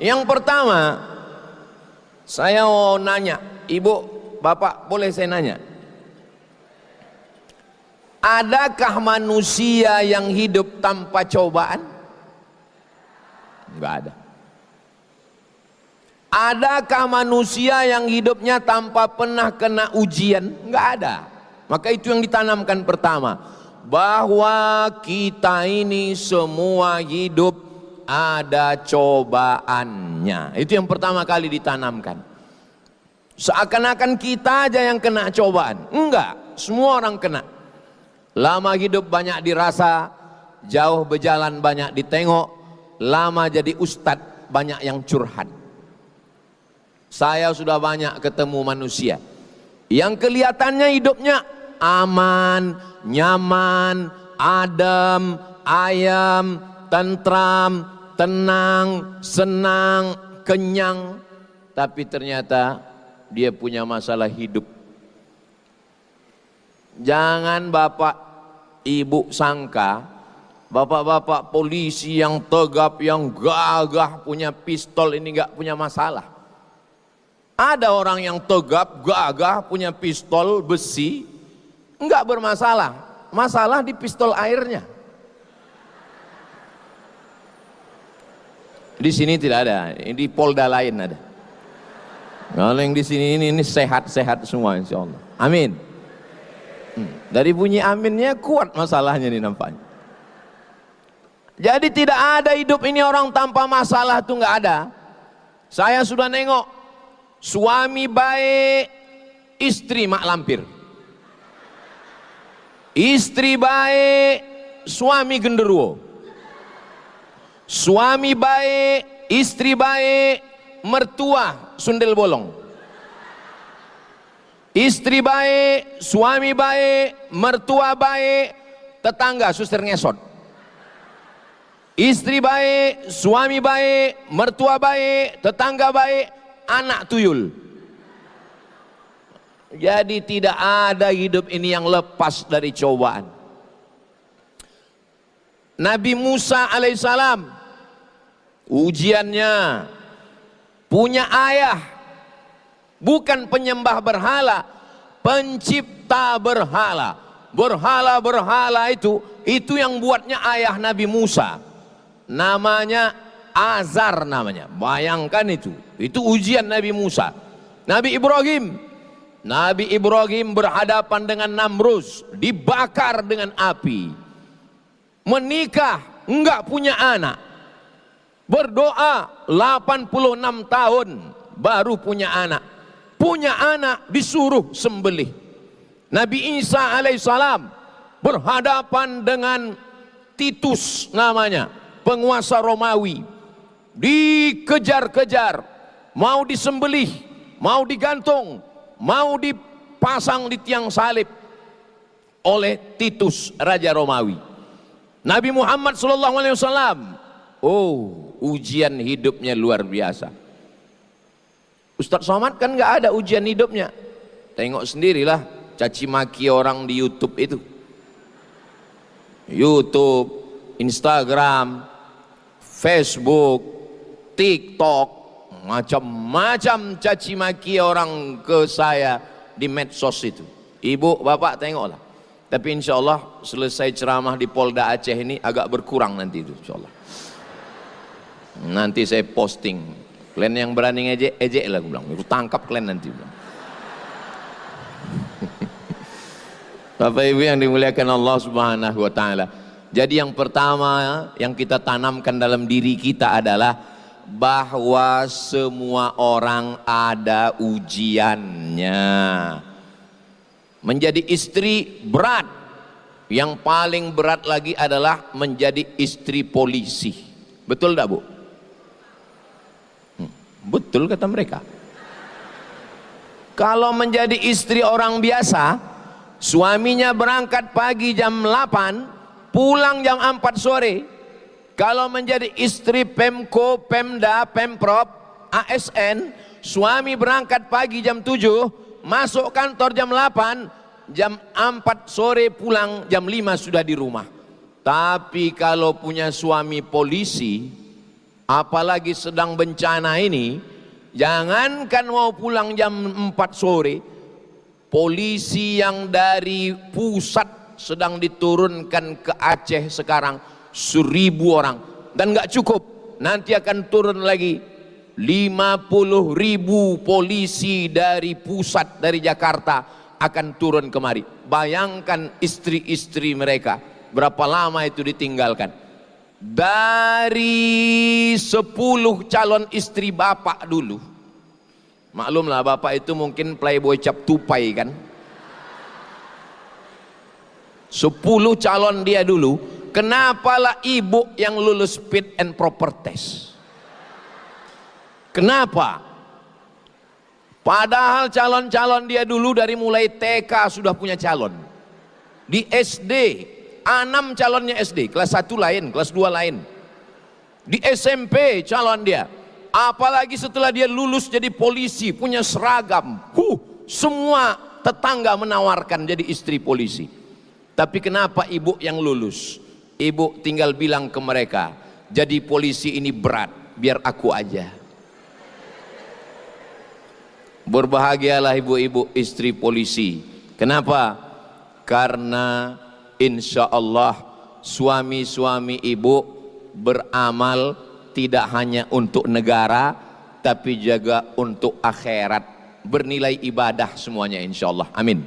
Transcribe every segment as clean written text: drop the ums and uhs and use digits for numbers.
Yang pertama, saya mau nanya, Ibu, Bapak, boleh saya nanya? Adakah manusia yang hidup tanpa cobaan? Enggak ada. Adakah manusia yang hidupnya tanpa pernah kena ujian? Enggak ada. Maka itu yang ditanamkan pertama, bahwa kita ini semua hidup ada cobaannya. Itu yang pertama kali ditanamkan. Seakan-akan kita aja yang kena cobaan. Enggak, semua orang kena. Lama hidup banyak dirasa, jauh berjalan banyak ditengok, lama jadi ustadz banyak yang curhat. Saya sudah banyak ketemu manusia yang kelihatannya hidupnya aman, nyaman, adem, ayam, tentram, tenang, senang, kenyang, tapi ternyata dia punya masalah hidup. Jangan Bapak Ibu sangka bapak-bapak polisi yang tegap, yang gagah, punya pistol ini nggak punya masalah. Ada orang yang tegap, gagah, punya pistol besi, nggak bermasalah. Masalah di pistol airnya. Di sini tidak ada, di Polda lain ada. Kalau yang di sini ini sehat-sehat semua, insya Allah. Amin. Dari bunyi aminnya kuat masalahnya nih nampaknya. Jadi tidak ada hidup ini orang tanpa masalah, tuh nggak ada. Saya sudah nengok suami baik, istri mak lampir. Istri baik, suami genderuwo. Suami baik, istri baik, mertua sundel bolong. Istri baik, suami baik, mertua baik, tetangga suster ngesot. Istri baik, suami baik, mertua baik, tetangga baik, anak tuyul. Jadi tidak ada hidup ini yang lepas dari cobaan. Nabi Musa alaihissalam, ujiannya punya ayah, bukan penyembah berhala, pencipta berhala. Berhala-berhala itu yang buatnya ayah Nabi Musa. Namanya Azar namanya. Bayangkan itu ujian Nabi Musa. Nabi Ibrahim berhadapan dengan Namrus, dibakar dengan api. Menikah, enggak punya anak. Berdoa 86 tahun baru punya anak. Punya anak disuruh sembelih. Nabi Isa alaihissalam berhadapan dengan Titus namanya, penguasa Romawi. Dikejar-kejar, mau disembelih, mau digantung, mau dipasang di tiang salib oleh Titus Raja Romawi. Nabi Muhammad SAW, ujian hidupnya luar biasa. Ustadz Somad kan nggak ada ujian hidupnya. Tengok sendirilah caci maki orang di YouTube itu. YouTube, Instagram, Facebook, TikTok, macam-macam caci maki orang ke saya di medsos itu. Ibu, bapak tengoklah. Tapi insya Allah selesai ceramah di Polda Aceh ini agak berkurang nanti itu, insya Allah. Nanti saya posting. Kalian yang berani ngejek, ejek lah, gue bilang. Aku tangkap kalian nanti. Bapak Ibu yang dimuliakan Allah Subhanahu wa Ta'ala. Jadi yang pertama yang kita tanamkan dalam diri kita adalah bahwa semua orang ada ujiannya. Menjadi istri berat. Yang paling berat lagi adalah menjadi istri polisi. Betul tak Bu? Betul kata mereka. Kalau menjadi istri orang biasa, suaminya berangkat pagi jam 8, pulang jam 4 sore. Kalau menjadi istri Pemko, Pemda, Pemprov, ASN, suami berangkat pagi jam 7, masuk kantor jam 8, jam 4 sore pulang jam 5 sudah di rumah. Tapi kalau punya suami polisi, Apalagi sedang bencana ini, jangankan mau pulang jam 4 sore, polisi yang dari pusat sedang diturunkan ke Aceh sekarang 1.000 orang, dan nggak cukup, nanti akan turun lagi 50.000 polisi dari pusat, dari Jakarta akan turun kemari. Bayangkan istri-istri mereka berapa lama itu ditinggalkan. Dari 10 calon istri bapak dulu, maklumlah bapak itu mungkin playboy cap tupai kan, 10 calon dia dulu, kenapalah ibu yang lulus fit and proper test? Kenapa? Padahal calon-calon dia dulu dari mulai TK sudah punya calon, di SD 6 calonnya SD, kelas 1 lain, kelas 2 lain. Di SMP calon dia. Apalagi setelah dia lulus jadi polisi, punya seragam. Semua tetangga menawarkan jadi istri polisi. Tapi kenapa ibu yang lulus? Ibu tinggal bilang ke mereka, jadi polisi ini berat, biar aku aja. Berbahagialah ibu-ibu istri polisi. Kenapa? Karena insya Allah suami-suami ibu beramal tidak hanya untuk negara, tapi juga untuk akhirat, bernilai ibadah semuanya insya Allah. Amin.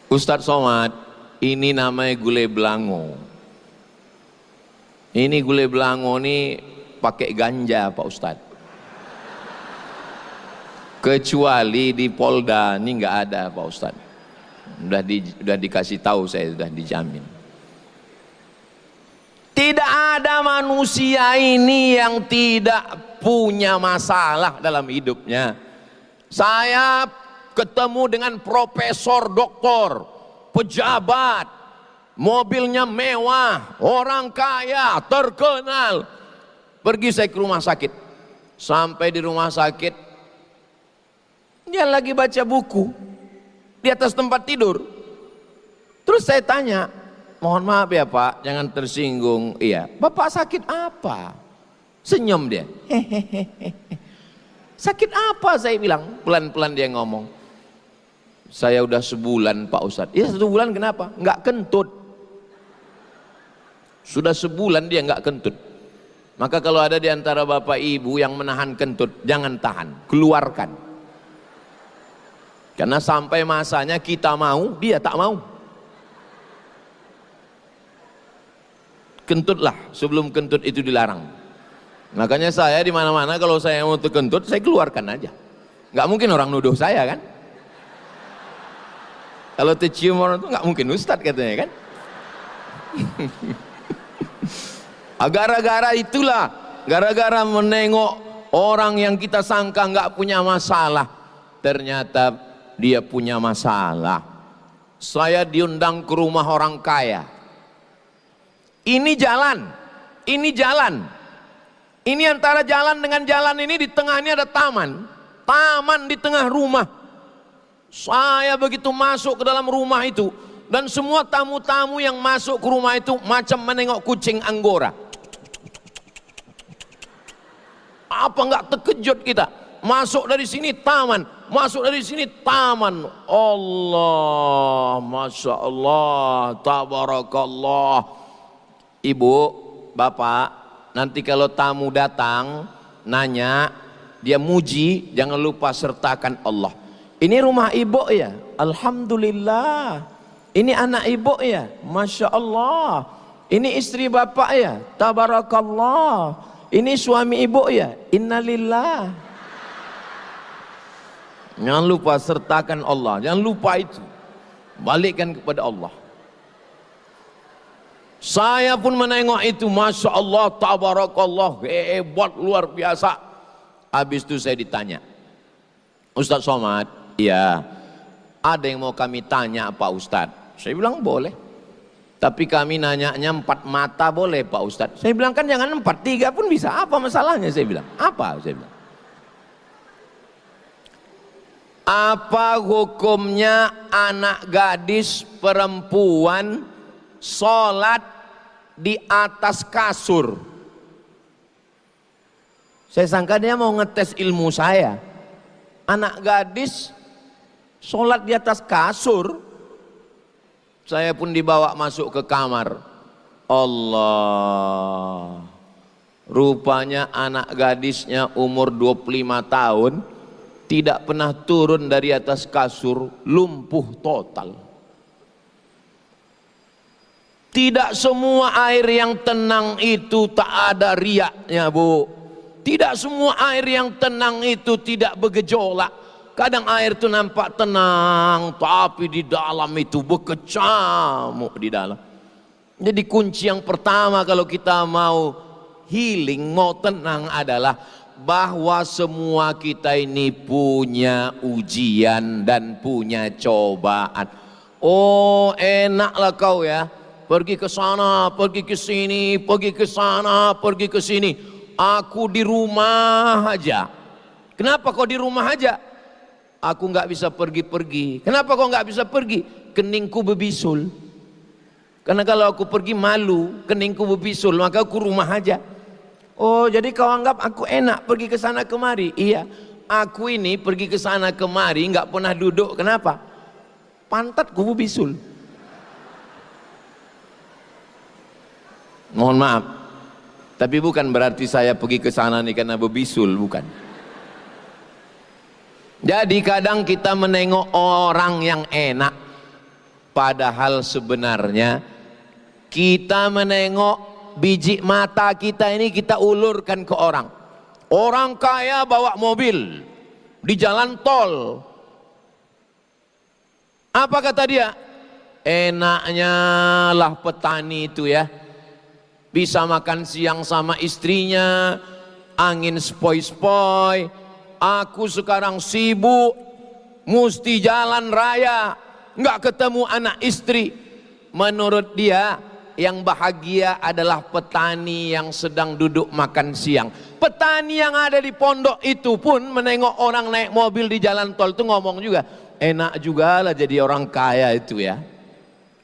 Ustadz Somad, ini namanya gulai belango. Ini gulai belango ini pakai ganja Pak Ustadz. Kecuali di Polda ini nggak ada Pak Ustadz. Udah dikasih tahu, saya sudah dijamin. Tidak ada manusia ini yang tidak punya masalah dalam hidupnya. Saya ketemu dengan profesor, doktor, pejabat, mobilnya mewah, orang kaya, terkenal. Pergi saya ke rumah sakit. Sampai di rumah sakit, dia lagi baca buku di atas tempat tidur. Terus saya tanya, mohon maaf ya Pak, jangan tersinggung. Iya, Bapak sakit apa? Senyum dia. Hehehe. Sakit apa? Saya bilang. Pelan-pelan dia ngomong. Saya udah sebulan Pak Ustadz. Iya, 1 bulan kenapa? Nggak kentut. Sudah sebulan dia nggak kentut. Maka kalau ada di antara bapak ibu yang menahan kentut, jangan tahan, keluarkan. Karena sampai masanya kita mau, dia tak mau. Kentutlah sebelum kentut itu dilarang. Makanya saya di mana-mana kalau saya mau kentut, saya keluarkan aja. Nggak mungkin orang nuduh saya kan. Kalau tercium orang itu nggak mungkin Ustadz katanya kan. Gara-gara itulah, gara-gara menengok orang yang kita sangka nggak punya masalah, ternyata dia punya masalah. Saya diundang ke rumah orang kaya. Ini jalan, ini jalan. Ini antara jalan dengan jalan ini di tengahnya ada taman. Taman di tengah rumah. Saya begitu masuk ke dalam rumah itu, dan semua tamu-tamu yang masuk ke rumah itu macam menengok kucing Anggora. Apa nggak terkejut kita? Masuk dari sini taman, masuk dari sini taman. Allah, Masya Allah, Tabarakallah. Ibu, bapak, nanti kalau tamu datang, nanya, dia muji, jangan lupa sertakan Allah. Ini rumah ibu ya? Alhamdulillah. Ini anak ibu ya? Masya Allah. Ini istri bapak ya? Tabarakallah. Ini suami ibu ya? Innalillah. Jangan lupa sertakan Allah, jangan lupa itu. Balikkan kepada Allah. Saya pun menengok itu, Masya Allah, Tabarakallah, hebat, luar biasa. Habis itu saya ditanya, Ustadz Somad, ya, ada yang mau kami tanya Pak Ustadz? Saya bilang boleh. Tapi kami nanyanya 4 mata boleh Pak Ustadz? Saya bilang kan jangan 4, 3 pun bisa. Apa masalahnya? Saya bilang. Apa? Saya bilang. Apa hukumnya anak gadis perempuan sholat di atas kasur? Saya sangka dia mau ngetes ilmu saya. Anak gadis sholat di atas kasur. Saya pun dibawa masuk ke kamar. Allah, rupanya anak gadisnya umur 25 tahun tidak pernah turun dari atas kasur, lumpuh total. Tidak semua air yang tenang itu tak ada riaknya, Bu. Tidak semua air yang tenang itu tidak bergejolak. Kadang air itu nampak tenang, tapi di dalam itu berkecamuk di dalam. Jadi kunci yang pertama kalau kita mau healing, mau tenang adalah bahwa semua kita ini punya ujian dan punya cobaan. Oh, enaklah kau ya, pergi ke sana, pergi ke sini, pergi ke sana, pergi ke sini. Aku di rumah aja. Kenapa kau di rumah aja? Aku nggak bisa pergi-pergi. Kenapa kau nggak bisa pergi? Keningku berbisul. Karena kalau aku pergi malu, keningku berbisul, maka aku rumah aja. Oh, jadi kau anggap aku enak pergi ke sana kemari? Iya, aku ini pergi ke sana kemari nggak pernah duduk. Kenapa? Pantatku berbisul. Mohon maaf, tapi bukan berarti saya pergi ke sana nih karena berbisul, bukan. Jadi kadang kita menengok orang yang enak, padahal sebenarnya kita menengok biji mata kita ini kita ulurkan ke orang. Orang kaya bawa mobil di jalan tol. Apa kata dia? Enaknya lah petani itu ya, bisa makan siang sama istrinya, angin sepoi-sepoi. Aku sekarang sibuk, mesti jalan raya, nggak ketemu anak istri. Menurut dia, yang bahagia adalah petani yang sedang duduk makan siang. Petani yang ada di pondok itu pun menengok orang naik mobil di jalan tol itu ngomong juga, enak juga lah jadi orang kaya itu ya.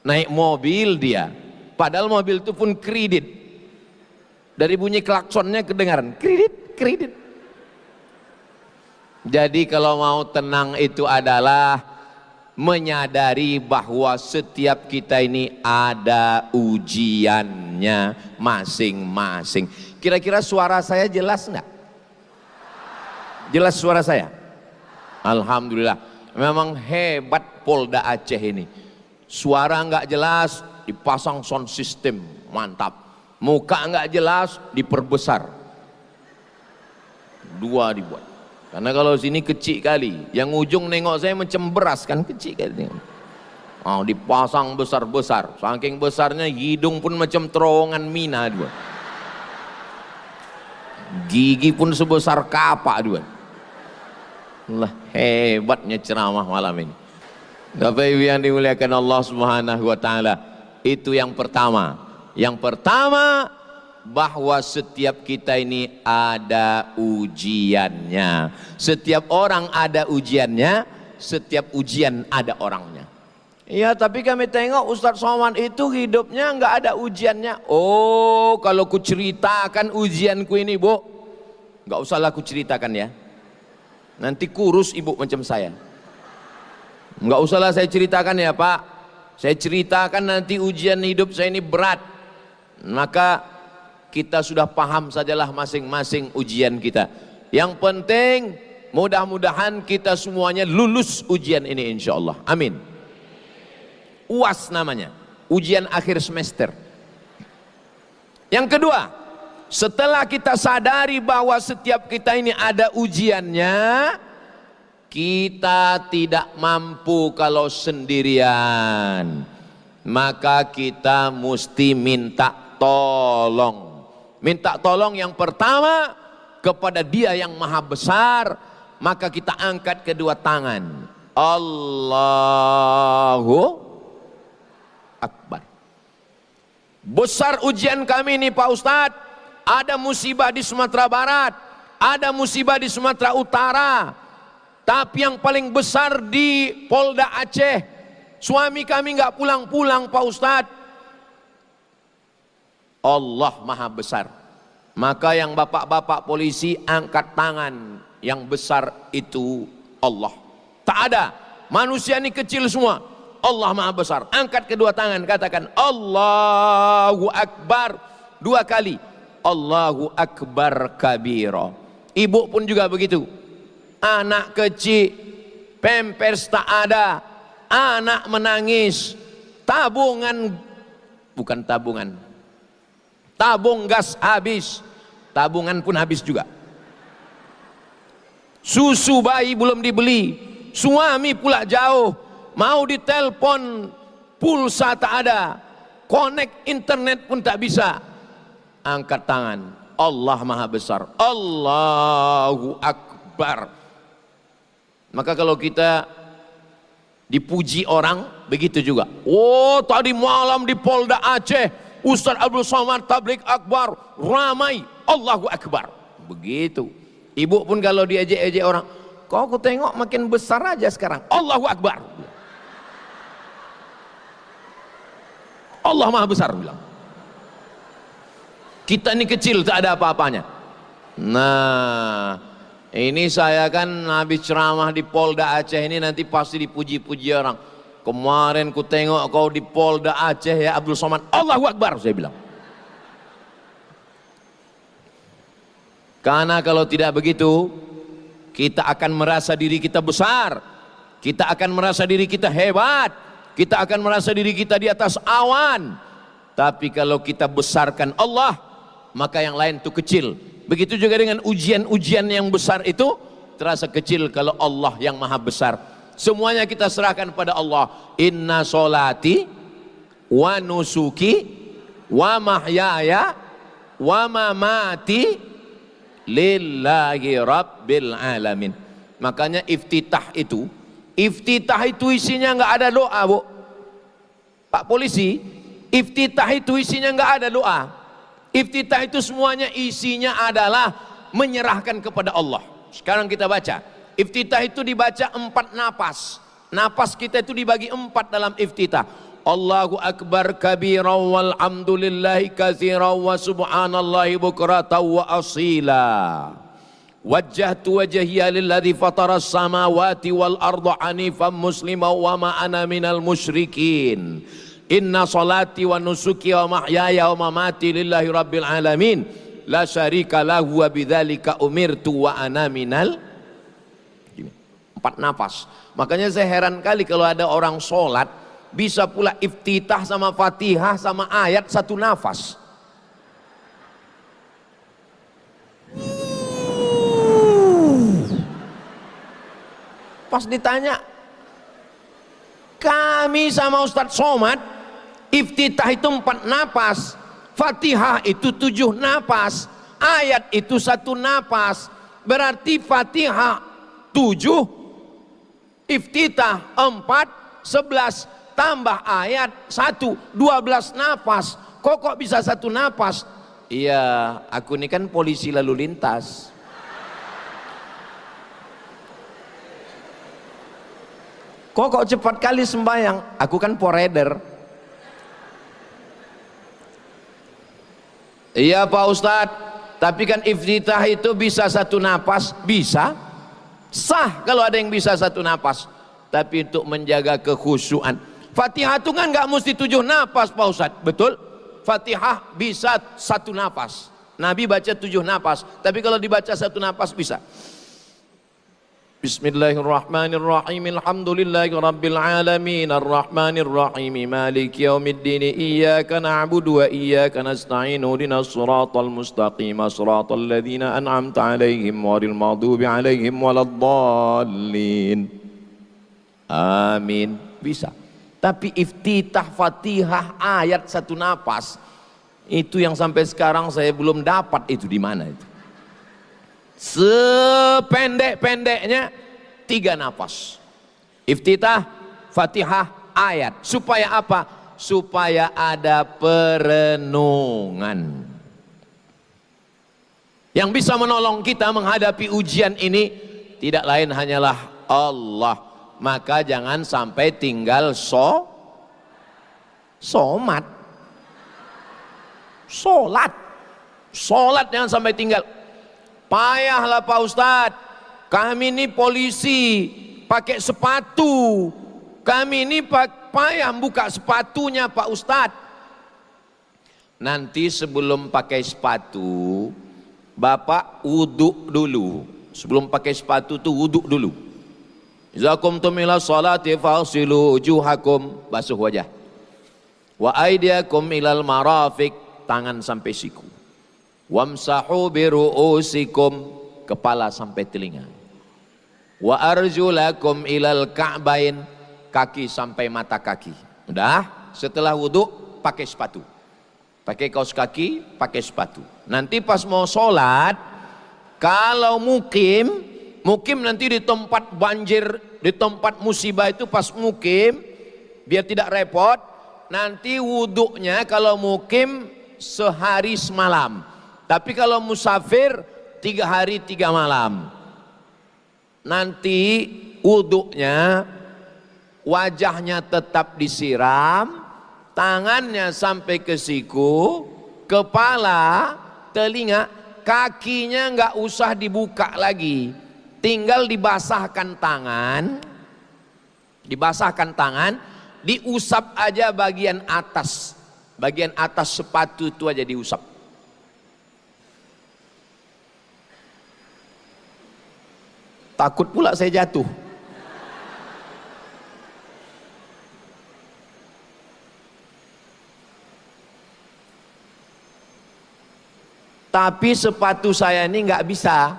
Naik mobil dia, padahal mobil itu pun kredit. Dari bunyi klaksonnya kedengaran, kredit, kredit. Jadi kalau mau tenang itu adalah menyadari bahwa setiap kita ini ada ujiannya masing-masing. Kira-kira suara saya jelas enggak? Jelas suara saya? Alhamdulillah. Memang hebat Polda Aceh ini. Suara enggak jelas dipasang sound system, mantap. Muka enggak jelas diperbesar. 2 dibuat. Karena kalau sini kecil kali, yang ujung nengok saya macam beras kan, kecil kali. Oh, dipasang besar-besar, saking besarnya hidung pun macam terowongan mina dua. Gigi pun sebesar kapak dua. Lah hebatnya ceramah malam ini. Bapak Ibu yang dimuliakan Allah Subhanahu wa taala, itu yang pertama. Yang pertama, bahwa setiap kita ini ada ujiannya. Setiap orang ada ujiannya, setiap ujian ada orangnya. Iya, tapi kami tengok Ustadz Somad itu hidupnya nggak ada ujiannya. Oh, kalau ku ceritakan ujianku ini, Bu, nggak usahlah ku ceritakan ya. Nanti kurus ibu macam saya. Nggak usahlah saya ceritakan ya Pak. Saya ceritakan nanti ujian hidup saya ini berat. Maka kita sudah paham sajalah masing-masing ujian kita. Yang penting mudah-mudahan kita semuanya lulus ujian ini insya Allah. Amin. UAS namanya, ujian akhir semester. Yang kedua, setelah kita sadari bahwa setiap kita ini ada ujiannya, kita tidak mampu kalau sendirian. Maka kita mesti minta tolong. Minta tolong yang pertama kepada Dia yang Maha Besar, maka kita angkat kedua tangan. Allahu Akbar. Besar ujian kami ini Pak Ustadz. Ada musibah di Sumatera Barat, ada musibah di Sumatera Utara, tapi yang paling besar di Polda Aceh. Suami kami nggak pulang-pulang Pak Ustadz. Allah Maha Besar. Maka yang bapak-bapak polisi angkat tangan, yang besar itu Allah. Tak ada, manusia ini kecil semua, Allah maha besar. Angkat kedua tangan, katakan Allahu Akbar 2 kali. Allahu Akbar kabira. Ibu pun juga begitu. Anak kecil, pampers tak ada, anak menangis, tabungan, bukan tabungan, tabung gas habis, tabungan pun habis juga. Susu bayi belum dibeli, suami pula jauh, mau ditelepon pulsa tak ada, connect internet pun tak bisa. Angkat tangan, Allah maha besar, Allahu Akbar. Maka kalau kita dipuji orang, begitu juga. Oh, tadi malam di Polda Aceh, Ustaz Abdul Somad tablik akbar, ramai, Allahu Akbar. Begitu. Ibu pun kalau diejek-ejek orang, kok aku tengok makin besar aja sekarang, Allahu Akbar. Allah maha besar bilang. Kita ini kecil, tak ada apa-apanya. Nah, ini saya kan habis ceramah di Polda Aceh ini, nanti pasti dipuji-puji orang. Kemarin ku tengok kau di Polda Aceh ya Abdul Somad, Allahu Akbar, saya bilang. Karena kalau tidak begitu, kita akan merasa diri kita besar, kita akan merasa diri kita hebat, kita akan merasa diri kita di atas awan. Tapi kalau kita besarkan Allah, maka yang lain itu kecil. Begitu juga dengan ujian-ujian yang besar itu terasa kecil kalau Allah yang maha besar. Semuanya kita serahkan pada Allah. Inna solati wa nusuki wa mahyaya wa mamati lillahi rabbil alamin. Makanya iftitah itu isinya nggak ada doa, Bu. Pak polisi, iftitah itu isinya nggak ada doa. Iftitah itu semuanya isinya adalah menyerahkan kepada Allah. Sekarang kita baca. Iftitah itu dibaca 4 napas. Napas kita itu dibagi 4 dalam iftitah. Allahu Akbar kabira walhamdulillahi katsira wa subhanallahi bukratan wa asila. Wajjahtu wajhiya lilladzi fataras samawati wal arda hanifan musliman wa ma ana minal musyrikin. Inna salati wa nusuki wa mahyaya wa mamati lillahi rabbil alamin. La syarika lahu wa bidzalika umirtu wa ana minal. 4 nafas. Makanya saya heran kali kalau ada orang sholat bisa pula iftitah sama Fatihah sama ayat 1 nafas. Pas ditanya, kami sama Ustadz Somad iftitah itu 4 nafas, Fatihah itu 7 nafas, ayat itu 1 nafas. Berarti Fatihah 7, iftitah 4, 11 tambah ayat 1, 12 nafas. Kok bisa 1 nafas? Iya, aku ini kan polisi lalu lintas. Kok cepat kali sembahyang? Aku kan poreder. Iya Pak Ustadz, tapi kan iftitah itu bisa 1 nafas, bisa. Sah kalau ada yang bisa 1 nafas. Tapi untuk menjaga kekhusyuan, Fatihah itu kan nggak mesti 7 nafas Pak Ustadz, betul? Fatihah bisa 1 nafas. Nabi baca 7 nafas, tapi kalau dibaca 1 nafas bisa. Bismillahirrahmanirrahim. Alhamdulillahi rabbil alamin. Arrahmanirrahim. Maliki yaumiddin. Iyyaka na'budu wa iyyaka nasta'in. Ihdinas siratal mustaqim. Siratal ladzina an'amta 'alaihim ghairil maghdubi 'alaihim waladdallin. Amin. Bisa. Tapi iftitah Fatihah ayat 1 nafas itu yang sampai sekarang saya belum dapat itu di mana itu. Sependek-pendeknya 3 nafas. Iftitah, Fatihah, ayat. Supaya apa? Supaya ada perenungan. Yang bisa menolong kita menghadapi ujian ini tidak lain hanyalah Allah. Maka jangan sampai tinggal somat. Sholat. Sholat jangan sampai tinggal. Payahlah Pak Ustadz, kami ini polisi pakai sepatu, kami ini payah buka sepatunya Pak Ustadz. Nanti sebelum pakai sepatu, Bapak wuduk dulu. Sebelum pakai sepatu tuh wuduk dulu. Iza qumtum ila sholati faghsilu wujuhakum, basuh wajah. Wa aydiyakum ilal marafiq, tangan sampai siku. Wamsahu biru'usikum, kepala sampai telinga. Wa arjulakum ilal ka'bain, kaki sampai mata kaki. Udah, setelah wudhu pakai sepatu. Pakai kaos kaki, pakai sepatu. Nanti pas mau sholat, kalau mukim nanti di tempat banjir, di tempat musibah itu pas mukim, biar tidak repot, nanti wuduknya kalau mukim sehari semalam. Tapi kalau musafir 3 hari 3 malam. Nanti wuduknya, wajahnya tetap disiram, tangannya sampai ke siku, kepala, telinga, kakinya nggak usah dibuka lagi. Tinggal dibasahkan tangan, diusap aja bagian atas sepatu itu aja diusap. Takut pula saya jatuh. Tapi sepatu saya ini nggak bisa,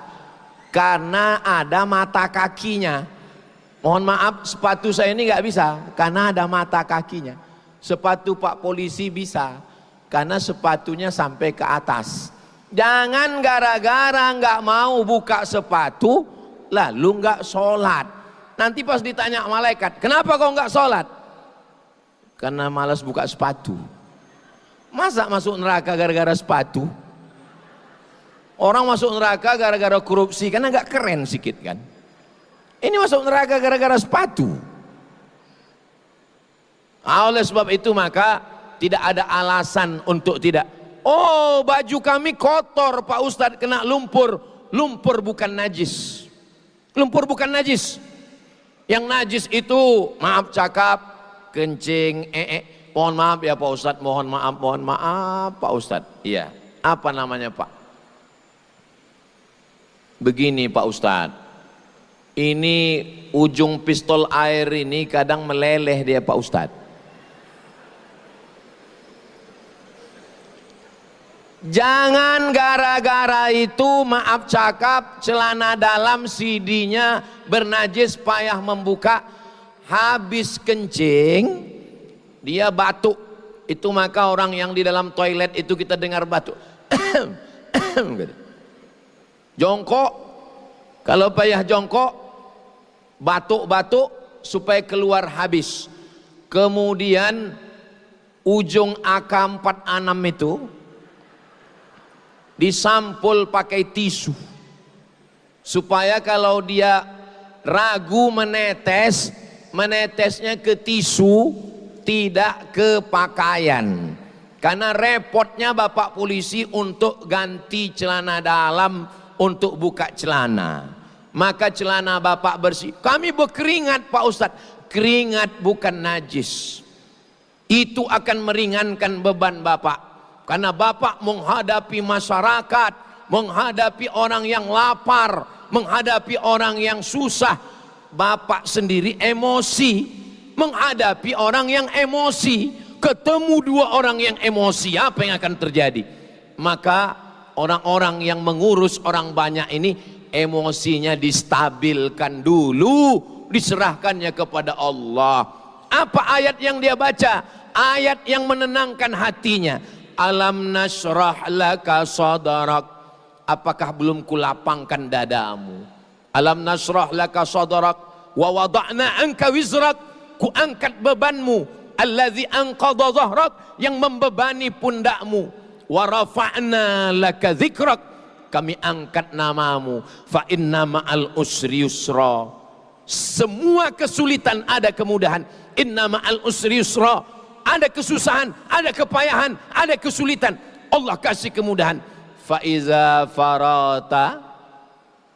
karena ada mata kakinya. Mohon maaf, sepatu saya ini nggak bisa karena ada mata kakinya. Sepatu Pak Polisi bisa karena sepatunya sampai ke atas. Jangan gara-gara nggak mau buka sepatu lalu nggak sholat. Nanti pas ditanya malaikat, kenapa kau nggak sholat? Karena malas buka sepatu. Masa masuk neraka gara-gara sepatu? Orang masuk neraka gara-gara korupsi, karena nggak keren sedikit kan. Ini masuk neraka gara-gara sepatu. Oleh sebab itu maka tidak ada alasan untuk tidak. Oh, baju kami kotor Pak Ustadz, kena lumpur. Lumpur bukan najis. Lumpur bukan najis. Yang najis itu, maaf cakap, kencing, mohon maaf ya Pak Ustadz, mohon maaf Pak Ustadz. Iya, apa namanya Pak? Begini Pak Ustadz, ini ujung pistol air ini kadang meleleh dia Pak Ustadz. Jangan gara-gara itu maaf cakap celana dalam CD-nya bernajis payah membuka, habis kencing dia batuk. Itu maka orang yang di dalam toilet itu kita dengar batuk. Jongkok, kalau payah jongkok, batuk-batuk supaya keluar habis. Kemudian ujung AK46 itu disampul pakai tisu, supaya kalau dia ragu menetesnya ke tisu, tidak ke pakaian. Karena repotnya Bapak Polisi untuk ganti celana dalam, untuk buka celana, maka celana Bapak bersih. Kami berkeringat Pak Ustadz, keringat bukan najis. Itu akan meringankan beban Bapak, karena Bapak menghadapi masyarakat, menghadapi orang yang lapar, menghadapi orang yang susah. Bapak sendiri emosi, menghadapi orang yang emosi, ketemu 2 orang yang emosi, apa yang akan terjadi? Maka orang-orang yang mengurus orang banyak ini emosinya distabilkan dulu, diserahkannya kepada Allah. Apa ayat yang dia baca? Ayat yang menenangkan hatinya. Alam nasrah laka sadrak, apakah belum kulapangkan dadamu? Alam nasrah laka sadrak wa wada'na anka wizrak, ku angkat bebanmu. Allazi anqadha dhahrak, yang membebani pundakmu. Wa rafa'na laka dzikrak, kami angkat namamu. Fa inna ma'al usri yusra, semua kesulitan ada kemudahan. Inna ma'al usri yusra, ada kesusahan, ada kepayahan, ada kesulitan, Allah kasih kemudahan. fa iza farata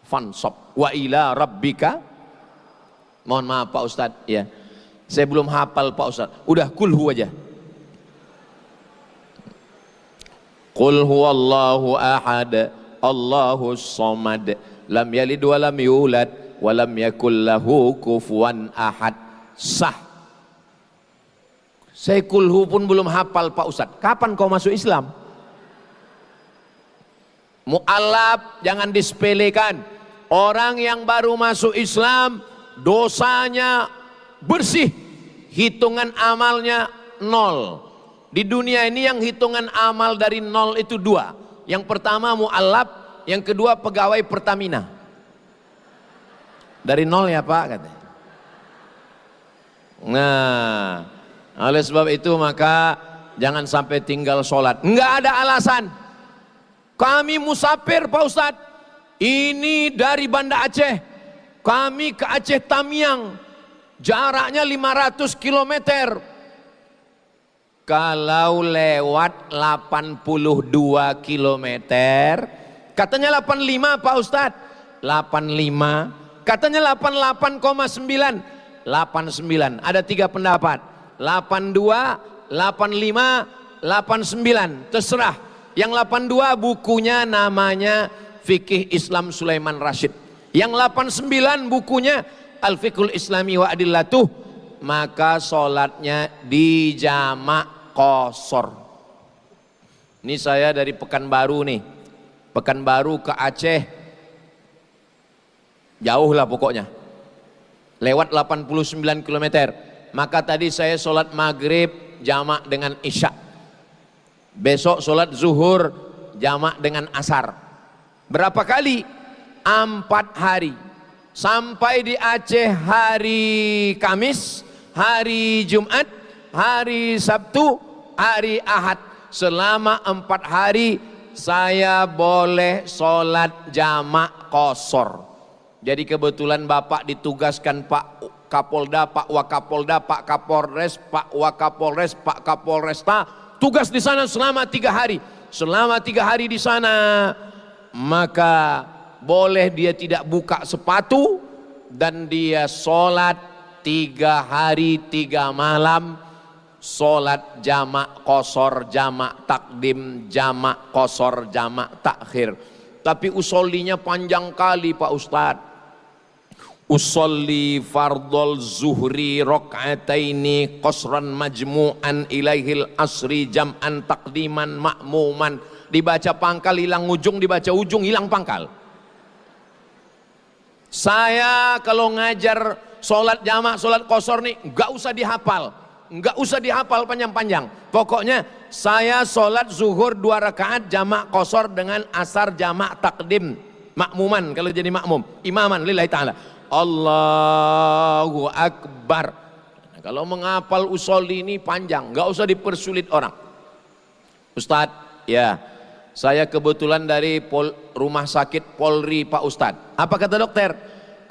fansab wa ila rabbika. Mohon maaf Pak Ustadz ya, saya belum hafal Pak Ustadz. Udah kulhu aja. Qul huwallahu ahad Allahus samad lam yalid wa lam yulad wa lam yakul lahu kufuwan ahad. Sah. Saya kulhu pun belum hafal Pak Ustadz. Kapan kau masuk Islam? Mu'alaf jangan disepelekan. Orang yang baru masuk Islam dosanya bersih, hitungan amalnya nol. Di dunia ini yang hitungan amal dari nol itu dua. Yang pertama mu'alaf, yang kedua pegawai Pertamina. Dari nol ya Pak katanya. Nah, oleh sebab itu maka jangan sampai tinggal sholat. Enggak ada alasan. Kami musafir Pak Ustadz. Ini dari Banda Aceh. Kami ke Aceh Tamiang, jaraknya 500 km. Kalau lewat 82 km, katanya 85 Pak Ustadz, 85, katanya 88,9, 89, ada 3 pendapat, 82, 85, 89, terserah. Yang 82 bukunya namanya Fikih Islam Sulaiman Rashid. Yang 89 bukunya Al-Fiqhul Islami wa Adillatuh. Maka sholatnya di jamak qashar. Ini saya dari Pekanbaru nih. Pekanbaru ke Aceh. Jauh lah pokoknya. Lewat 89 km. Maka tadi saya sholat maghrib jamak dengan isya. Besok sholat zuhur jamak dengan asar. Berapa kali? 4 hari. Sampai di Aceh hari Kamis, hari Jumat, hari Sabtu, hari Ahad. Selama 4 hari saya boleh sholat jamak qashar. Jadi kebetulan Bapak ditugaskan Pak Kapolda, Pak Wakapolda, Pak Kapolres, Pak Wakapolres, Pak Kapolresta, tugas di sana selama 3 hari. Selama 3 hari di sana, maka boleh dia tidak buka sepatu dan dia sholat 3 hari 3 malam, sholat jamak qashar, jamak takdim, jamak qashar, jamak takhir. Tapi usollinya panjang kali Pak Ustadz. Usolli fardol zuhri rok'ataini qasran majmu'an ilaihil asri jam'an takdiman ma'muman. Dibaca pangkal hilang ujung, dibaca ujung hilang pangkal. Saya kalau ngajar sholat jamak, sholat qashar nih nggak usah dihafal, nggak usah dihafal panjang-panjang. Pokoknya saya sholat zuhur 2 rakaat jamak qashar dengan asar jamak takdim, makmuman kalau jadi makmum, imaman lillahi ta'ala. Allahu Akbar. Nah, kalau menghafal usolli ini panjang, nggak usah dipersulit orang. Ustadz, ya saya kebetulan dari rumah sakit Polri Pak Ustadz. Apa kata dokter?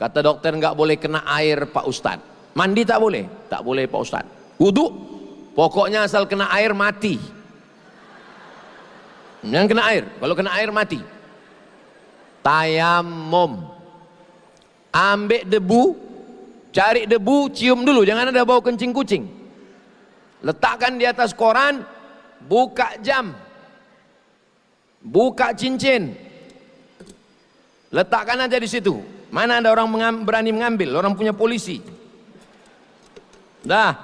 Kata dokter nggak boleh kena air Pak Ustadz. Mandi tak boleh? Tak boleh Pak Ustadz. Wudhu? Pokoknya asal kena air mati. Jangan kena air. Kalau kena air mati. Tayamum. Ambil debu, cari debu, cium dulu. Jangan ada bau kencing kucing. Letakkan di atas koran, buka jam. Buka cincin, letakkan aja di situ. Mana ada orang berani mengambil? Orang punya polisi. Dah,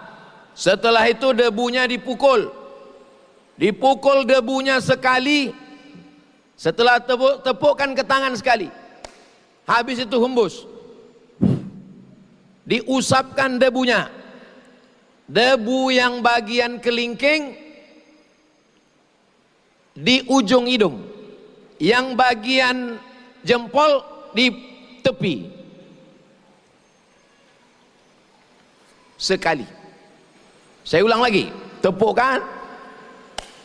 setelah itu debunya dipukul. Dipukul debunya sekali. Setelah tepukkan ke tangan sekali. Habis itu hembus. Diusapkan debunya. Debu yang bagian kelingking di ujung hidung, yang bagian jempol di tepi. Sekali. Saya ulang lagi, tepukkan,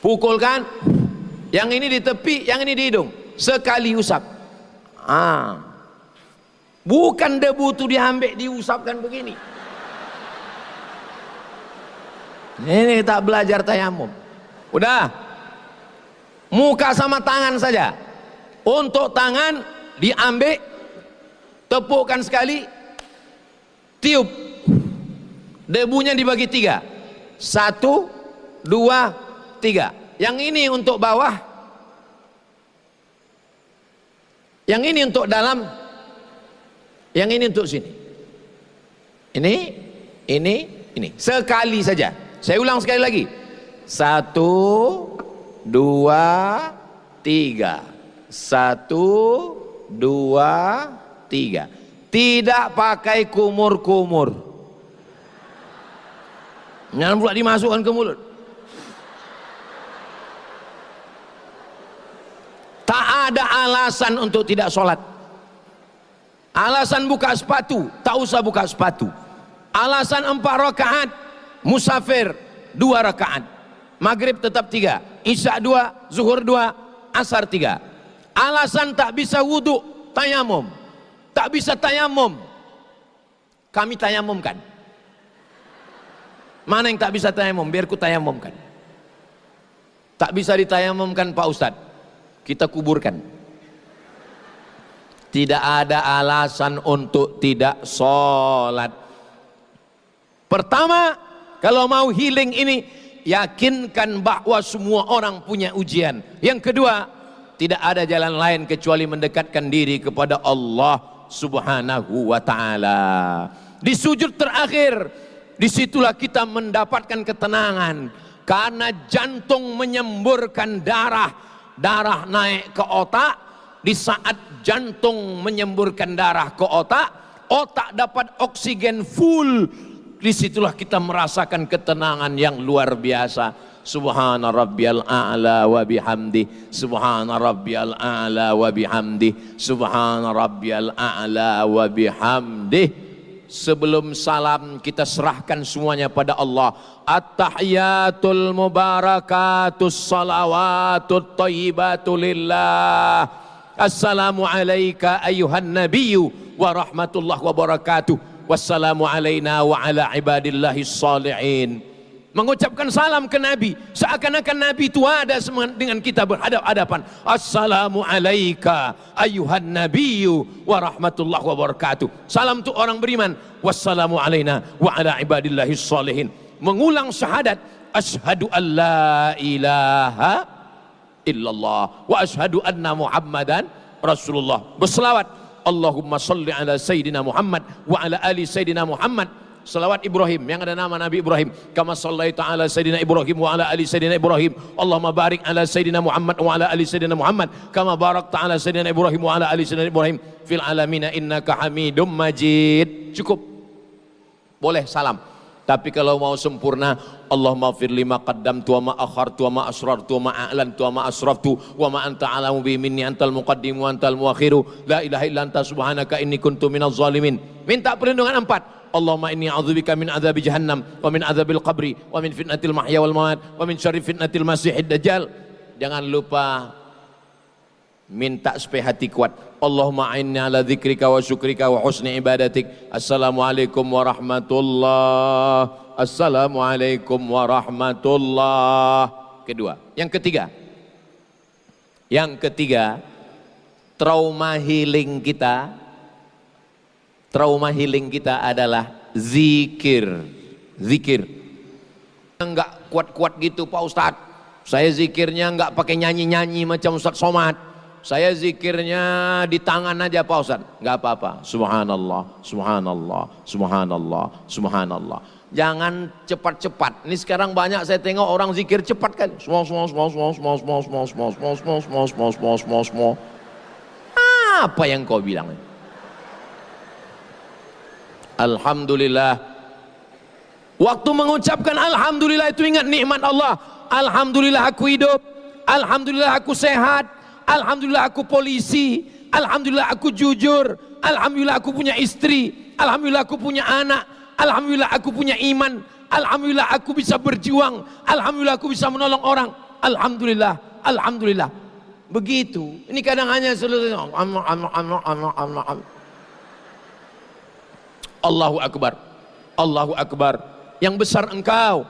pukulkan, yang ini di tepi, yang ini di hidung, sekali usap. Bukan debu itu diambil diusapkan begini. Ini tak belajar tayamum. Udah. Muka sama tangan saja. Untuk tangan diambil, tepukkan sekali, tiup. Debunya dibagi 3. 1, 2, 3. Yang ini untuk bawah, yang ini untuk dalam, yang ini untuk sini. Ini. Sekali saja. Saya ulang sekali lagi. 1, 2, 3. 1, 2, 3. Tidak pakai kumur-kumur. Jangan pula dimasukkan ke mulut. Tak ada alasan untuk tidak sholat. Alasan buka sepatu, tak usah buka sepatu. Alasan 4 rakaat, musafir 2 rakaat. Maghrib tetap 3, Isya 2, Zuhur 2, Asar 3. Alasan tak bisa wudhu, tayamum. Tak bisa tayamum, kami tayamumkan. Mana yang tak bisa tayamum? Biar ku tayamumkan. Tak bisa ditayamumkan Pak Ustadz, kita kuburkan. Tidak ada alasan untuk tidak sholat. Pertama, kalau mau healing ini, yakinkan bahwa semua orang punya ujian. Yang kedua, tidak ada jalan lain kecuali mendekatkan diri kepada Allah Subhanahu wa ta'ala. Di sujud terakhir, disitulah kita mendapatkan ketenangan. Karena jantung menyemburkan darah, darah naik ke otak. Di saat jantung menyemburkan darah ke otak, otak dapat oksigen full. Disitulah kita merasakan ketenangan yang luar biasa. Subhana rabbiyal a'la wa bihamdi, subhana rabbiyal a'la wa bihamdi, subhana rabbiyal a'la wa bihamdi. Sebelum salam kita serahkan semuanya pada Allah. At-tahiyatul mubarakatus salawatut thayyibatu lillah. Assalamu alayka ayuhan nabiyyu wa rahmatullahi wa barakatuh. Wassalamu alayna wa ala ibadillahis salihin. Mengucapkan salam ke Nabi seakan-akan Nabi itu ada dengan kita berhadap-hadapan. Assalamu alayka ayuhan nabiyyu wa rahmatullahi wa barakatuh. Salam untuk orang beriman. Wassalamu alayna wa ala ibadillahis salihin. Mengulang syahadat, asyhadu an la ilaha illallah wa asyhadu anna Muhammadan Rasulullah. Berselawat, Allahumma salli ala Sayyidina Muhammad wa ala ali Sayyidina Muhammad. Salawat Ibrahim yang ada nama Nabi Ibrahim. Kama sallaita ala Sayyidina Ibrahim wa ala ali Sayyidina Ibrahim. Allahumma barik ala Sayyidina Muhammad wa ala ali Sayyidina Muhammad. Kama barakta ala Sayyidina Ibrahim wa ala ali Sayyidina Ibrahim fil alamina innaka Hamidum Majid. Cukup. Boleh salam. Tapi kalau mau sempurna, Allahumma fir lima qaddamtu wa ma akhartu wa ma asrartu wa ma a'lantu wa ma asraftu wa ma anta alamu bi minni antal muqaddim wa antal muakhiru la ilaha illa anta subhanaka inni kuntu minaz zalimin. Minta perlindungan 4. Allahumma inni a'udzubika min adzabi jahannam wa min adzabil qabri wa min fitnatil mahya wal mamat wa min syarri fitnatil masiihid dajjal. Jangan lupa minta supaya hati kuat. Allahumma a'inni ala dzikrika wa syukrika wa husni ibadatik. Assalamualaikum warahmatullahi. Assalamualaikum warahmatullahi. Kedua. Yang ketiga, trauma healing kita adalah zikir. Enggak kuat-kuat gitu Pak Ustadz. Saya zikirnya enggak pakai nyanyi-nyanyi macam Ustadz Somad. Saya zikirnya di tangan aja Pak Ustadz. Enggak apa-apa. Subhanallah, subhanallah, subhanallah, subhanallah. Jangan cepat-cepat. Ini sekarang banyak saya tengok orang zikir cepat kan. Apa yang kau bilang? Alhamdulillah. Waktu mengucapkan alhamdulillah itu ingat nikmat Allah. Alhamdulillah aku hidup. Alhamdulillah aku sehat. Alhamdulillah aku polisi. Alhamdulillah aku jujur. Alhamdulillah aku punya istri. Alhamdulillah aku punya anak. Alhamdulillah aku punya iman. Alhamdulillah aku bisa berjuang. Alhamdulillah aku bisa menolong orang. Alhamdulillah. Alhamdulillah. Begitu. Ini kadang hanya selesai. Allahu Akbar. Allahu Akbar. Yang besar engkau.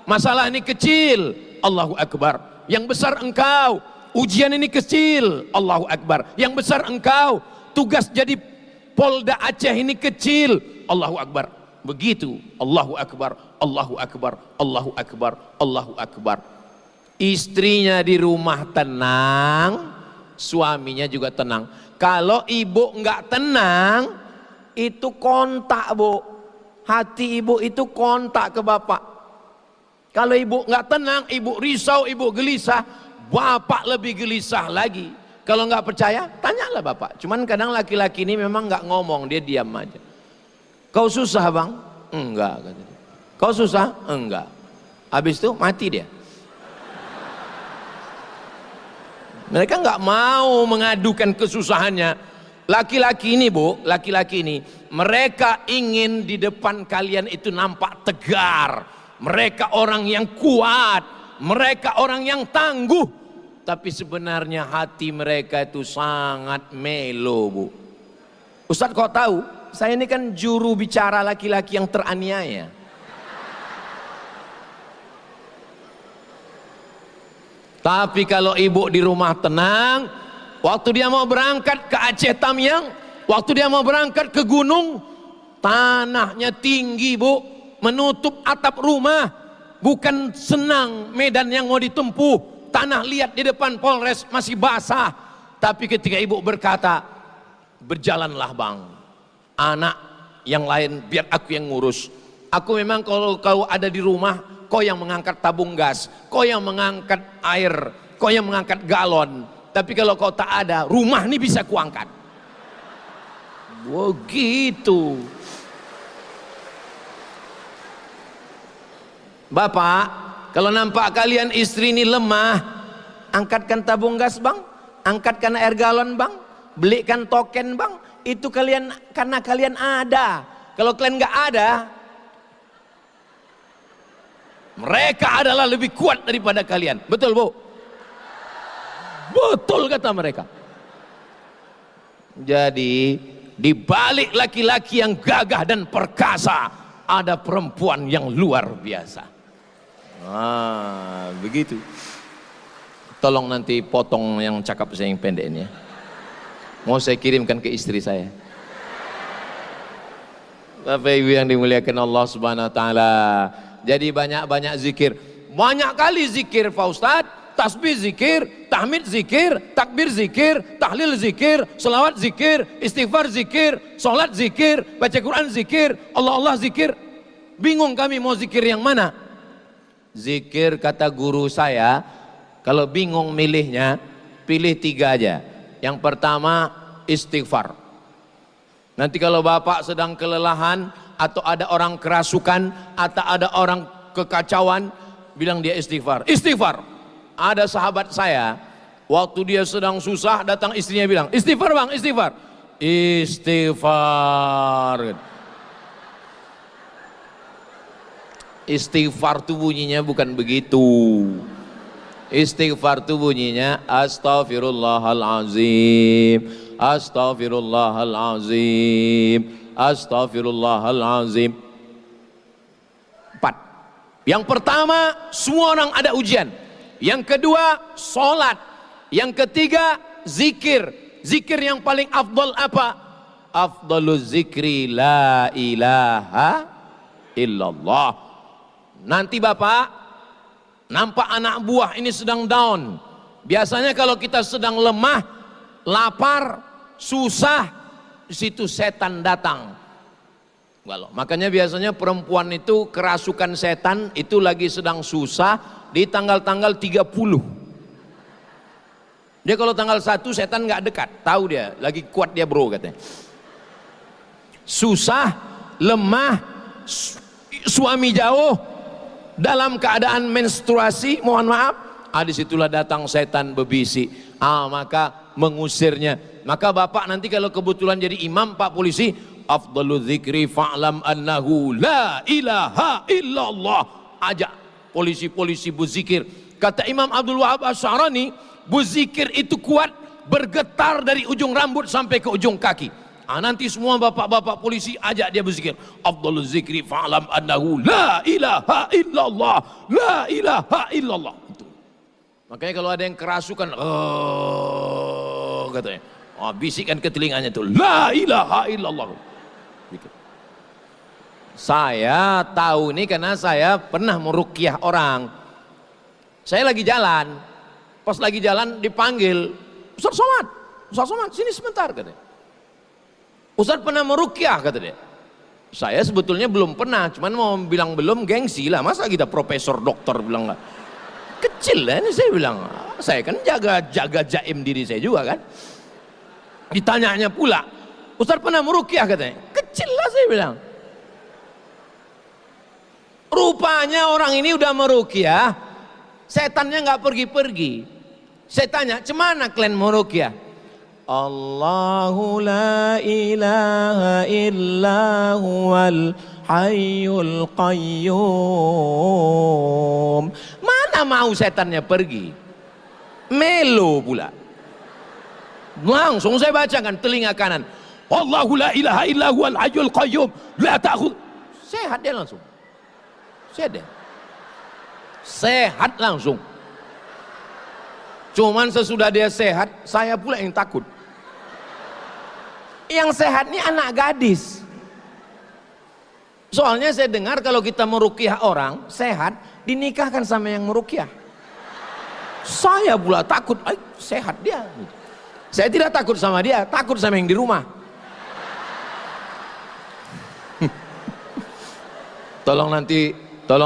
Masalah ini kecil. Allahu Akbar. Yang besar engkau. Ujian ini kecil, Allahu Akbar. Yang besar engkau. Tugas jadi Polda Aceh ini kecil, Allahu Akbar. Begitu, Allahu Akbar, Allahu Akbar, Allahu Akbar, Allahu Akbar. Istrinya di rumah tenang, suaminya juga tenang. Kalau ibu nggak tenang, itu kontak bu. Hati ibu itu kontak ke bapak. Kalau ibu nggak tenang, ibu risau, ibu gelisah, bapak lebih gelisah lagi. Kalau nggak percaya, tanyalah bapak. Cuman kadang laki-laki ini memang nggak ngomong, dia diam aja. Kau susah bang? Enggak. Kau susah? Enggak. Habis itu mati dia. Mereka nggak mau mengadukan kesusahannya. Laki-laki ini bu, laki-laki ini, mereka ingin di depan kalian itu nampak tegar. Mereka orang yang kuat, mereka orang yang tangguh. Tapi sebenarnya hati mereka itu sangat melo bu. Ustadz kok tahu? Saya ini kan juru bicara laki-laki yang teraniaya. Tapi kalau ibu di rumah tenang, waktu dia mau berangkat ke Aceh Tamiang, waktu dia mau berangkat ke gunung, tanahnya tinggi bu, menutup atap rumah, bukan senang medan yang mau ditempuh, tanah liat di depan Polres masih basah. Tapi ketika ibu berkata, berjalanlah bang, anak yang lain biar aku yang ngurus. Aku memang kalau kau ada di rumah, kau yang mengangkat tabung gas, kau yang mengangkat air, kau yang mengangkat galon. Tapi kalau kau tak ada, rumah ini bisa kuangkat. Begitu. Bapak, kalau nampak kalian istri ini lemah, angkatkan tabung gas bang, angkatkan air galon bang, belikan token bang. Itu kalian karena kalian ada. Kalau kalian nggak ada, mereka adalah lebih kuat daripada kalian. Betul bu? Betul kata mereka. Jadi di balik laki-laki yang gagah dan perkasa, ada perempuan yang luar biasa. Begitu. Tolong nanti potong yang cakap saya yang pendek ini ya. Mau saya kirimkan ke istri saya. Bapak Ibu yang dimuliakan Allah Subhanahu wa taala. Jadi banyak-banyak zikir. Banyak kali zikir Pak Ustadz. Tasbih zikir, tahmid zikir, takbir zikir, tahlil zikir, selawat zikir, istighfar zikir, sholat zikir, baca Quran zikir, Allah zikir. Bingung kami mau zikir yang mana? Zikir kata guru saya, kalau bingung milihnya, pilih 3 aja. Yang pertama istighfar. Nanti kalau bapak sedang kelelahan, atau ada orang kerasukan, atau ada orang kekacauan, bilang dia istighfar. Istighfar. Ada sahabat saya, waktu dia sedang susah, datang istrinya bilang, istighfar bang, istighfar. Istighfar. Istighfar itu bunyinya bukan begitu. Istighfar itu bunyinya astaghfirullahalazim, astaghfirullahalazim, astaghfirullahalazim. 4. Yang pertama, semua orang ada ujian. Yang kedua, sholat. Yang ketiga, zikir. Zikir yang paling afdal apa? Afdaluz zikri la ilaha illallah. Nanti bapak nampak anak buah ini sedang down. Biasanya kalau kita sedang lemah, lapar, susah, di situ setan datang. Makanya biasanya perempuan itu kerasukan setan itu lagi sedang susah di tanggal-tanggal 30. Dia kalau tanggal 1 setan nggak dekat, tahu dia lagi kuat dia bro katanya. Susah, lemah, suami jauh, dalam keadaan menstruasi, mohon maaf, disitulah datang setan berbisik. Maka mengusirnya. Maka bapak nanti kalau kebetulan jadi imam pak polisi, afdalu dzikri fa'lam annahu la ilaha illallah. Ajak polisi-polisi berzikir. Kata Imam Abdul Wahab Asy'arani, berzikir itu kuat, bergetar dari ujung rambut sampai ke ujung kaki. Nanti semua bapak-bapak polisi ajak dia berzikir. Afdalu dzikri fa'lam annahu la ilaha illallah, la ilaha illallah. Itu. Makanya kalau ada yang kerasukan, katanya, bisikkan ke telinganya tuh, la ilaha illallah. Gitu. Saya tahu ini karena saya pernah meruqyah orang. Saya lagi jalan, pas lagi jalan dipanggil, Ustaz Somad, sini sebentar, katanya. Ustaz pernah meruqyah, kata dia. Saya sebetulnya belum pernah, cuman mau bilang belum, gengsi lah. Masa kita profesor dokter bilang nggak? Kecil lah ini, saya bilang. Saya kan jaga jaim diri saya juga kan. Ditanyanya pula, Ustaz pernah meruqyah, katanya. Kecil lah, saya bilang. Rupanya orang ini udah meruqyah, setannya nggak pergi-pergi. Saya tanya, cemana kalian meruqyah? Allahu la ilaha illa huwal hayyul qayyum. Mana mau setannya pergi? Melo pula. Langsung saya bacakan telinga kanan. Allahu la ilaha illa huwal hayyul qayyum la ta'khudh. Sehat dia langsung. Sehat langsung. Cuman sesudah dia sehat, saya pula yang takut. Yang sehat ini anak gadis. Soalnya saya dengar kalau kita meruqyah orang sehat, dinikahkan sama yang meruqyah. Saya pula takut, sehat dia. Saya tidak takut sama dia, takut sama yang di rumah. Tolong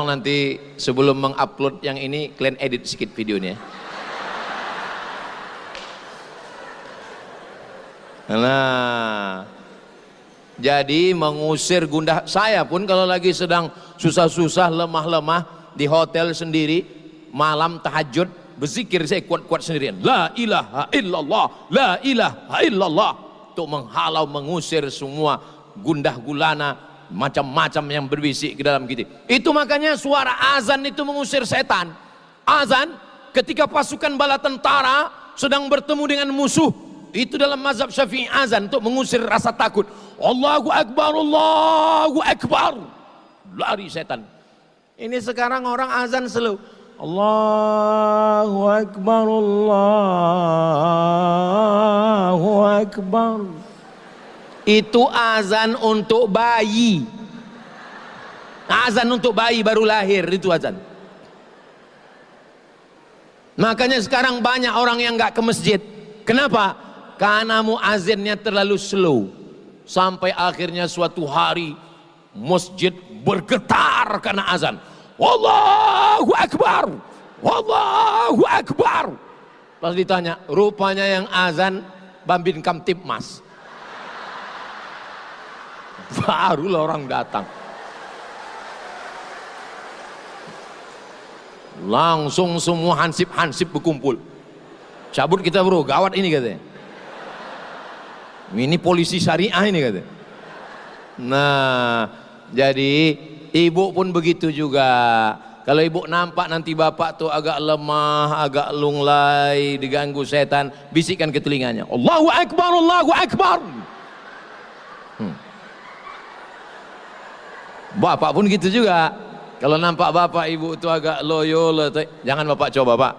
nanti sebelum mengupload yang ini, kalian edit sedikit videonya. Nah, jadi mengusir gundah. Saya pun kalau lagi sedang susah-susah, lemah-lemah di hotel sendiri, malam tahajud, berzikir saya kuat-kuat sendirian. La ilaha illallah, la ilaha illallah. Untuk menghalau, mengusir semua gundah gulana, macam-macam yang berbisik ke dalam kita. Itu makanya suara azan itu mengusir setan. Azan ketika pasukan bala tentara sedang bertemu dengan musuh, itu dalam mazhab Syafi'i azan untuk mengusir rasa takut. Allahu Akbar, Allahu Akbar. Lari setan. Ini sekarang orang azan slow. Allahu Akbar, Allahu Akbar. Itu azan untuk bayi. Azan untuk bayi baru lahir, itu azan. Makanya sekarang banyak orang yang nggak ke masjid. Kenapa? Karena muazzinnya terlalu slow. Sampai akhirnya suatu hari masjid bergetar karena azan. Wallahu Akbar, Wallahu Akbar. Pas ditanya, rupanya yang azan Bambin Kamtibmas. Barulah orang datang. Langsung semua hansip-hansip berkumpul. Cabut kita bro, gawat ini katanya. Ini polisi syariah ini katanya. Nah, jadi ibu pun begitu juga. Kalau ibu nampak nanti bapak tuh agak lemah, agak lunglai, diganggu setan, bisikkan ke telinganya. Allahu Akbar, Allahu Akbar. Bapak pun gitu juga. Kalau nampak bapak ibu itu agak loyo, jangan bapak coba pak.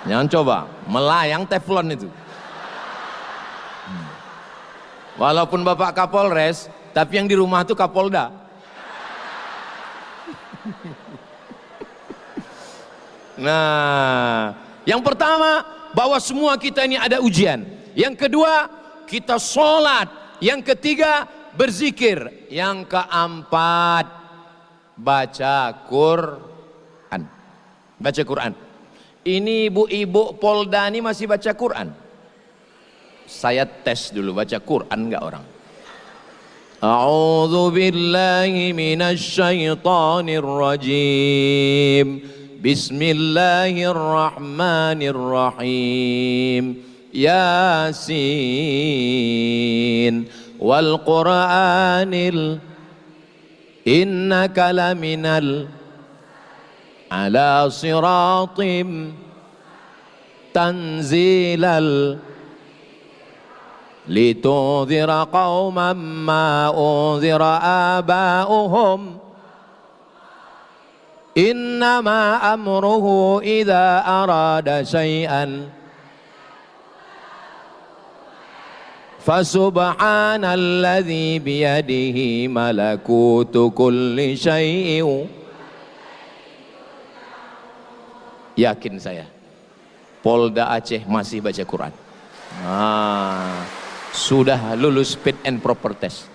Jangan coba, melayang teflon itu. Walaupun bapak Kapolres, tapi yang di rumah itu Kapolda. Nah, yang pertama, bahwa semua kita ini ada ujian. Yang kedua, kita sholat. Yang ketiga, berzikir. Yang keempat, baca Quran. Baca Quran. Ini ibu-ibu Polda ini masih baca Quran. Saya tes dulu, baca Quran enggak orang? A'udzu billahi minasy syaithanir rajim. Bismillahirrahmanirrahim. Yasin wal Qur'anil innaka laminal ala siratim tanzilal litunzira qauman ma unzira aba'uhum Innama amruhu idza arada syai'an fasubhanalladzi biyadihi malakutu kulli syai'in. Yakin saya, Polda Aceh masih baca Quran. Sudah lulus fit and proper test.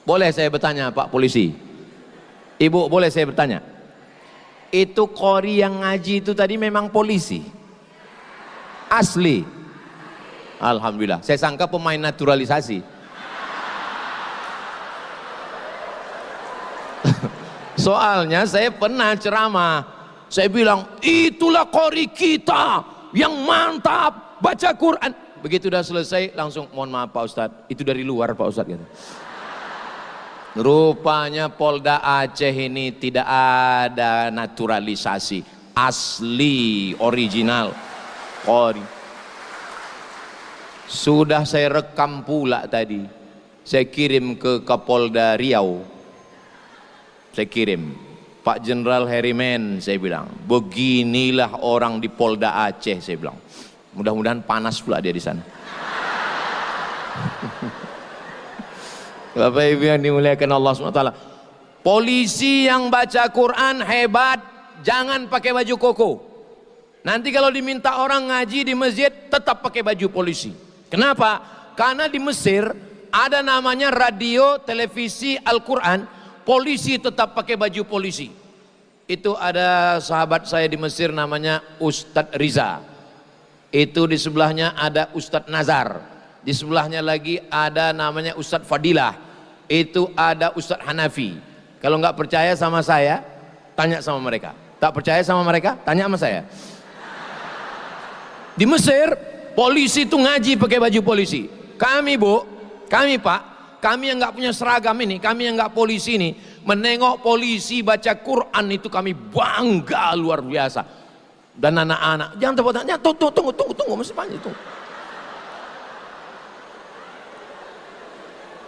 Boleh saya bertanya Pak Polisi? Ibu, boleh saya bertanya? Itu qori yang ngaji itu tadi memang polisi? Asli? Alhamdulillah, saya sangka pemain naturalisasi. Soalnya saya pernah ceramah, saya bilang itulah qori kita yang mantap baca Quran. Begitu udah selesai langsung mohon maaf Pak Ustadz, itu dari luar Pak Ustadz gitu. Rupanya Polda Aceh ini tidak ada naturalisasi, asli original qori. Sudah saya rekam pula tadi, saya kirim ke Kapolda Riau, saya kirim Pak Jenderal Herimen, saya bilang beginilah orang di Polda Aceh, saya bilang mudah-mudahan panas pula dia di sana. Bapak Ibu yang dimuliakan Allah SWT, polisi yang baca Quran hebat, jangan pakai baju koko. Nanti kalau diminta orang ngaji di masjid tetap pakai baju polisi. Kenapa? Karena di Mesir ada namanya radio televisi Al-Quran, polisi tetap pakai baju polisi. Itu ada sahabat saya di Mesir namanya Ustadz Riza, itu di sebelahnya ada Ustadz Nazar, di sebelahnya lagi ada namanya Ustadz Fadilah, itu ada Ustadz Hanafi. Kalau nggak percaya sama saya, tanya sama mereka. Tak percaya sama mereka, tanya sama saya. Di Mesir polisi itu ngaji pakai baju polisi. Kami Bu, kami Pak, kami yang nggak punya seragam ini, kami yang nggak polisi ini, menengok polisi baca Quran itu kami bangga luar biasa. Dan anak-anak, jangan tepuk tangan, tunggu, masih panjang tuh.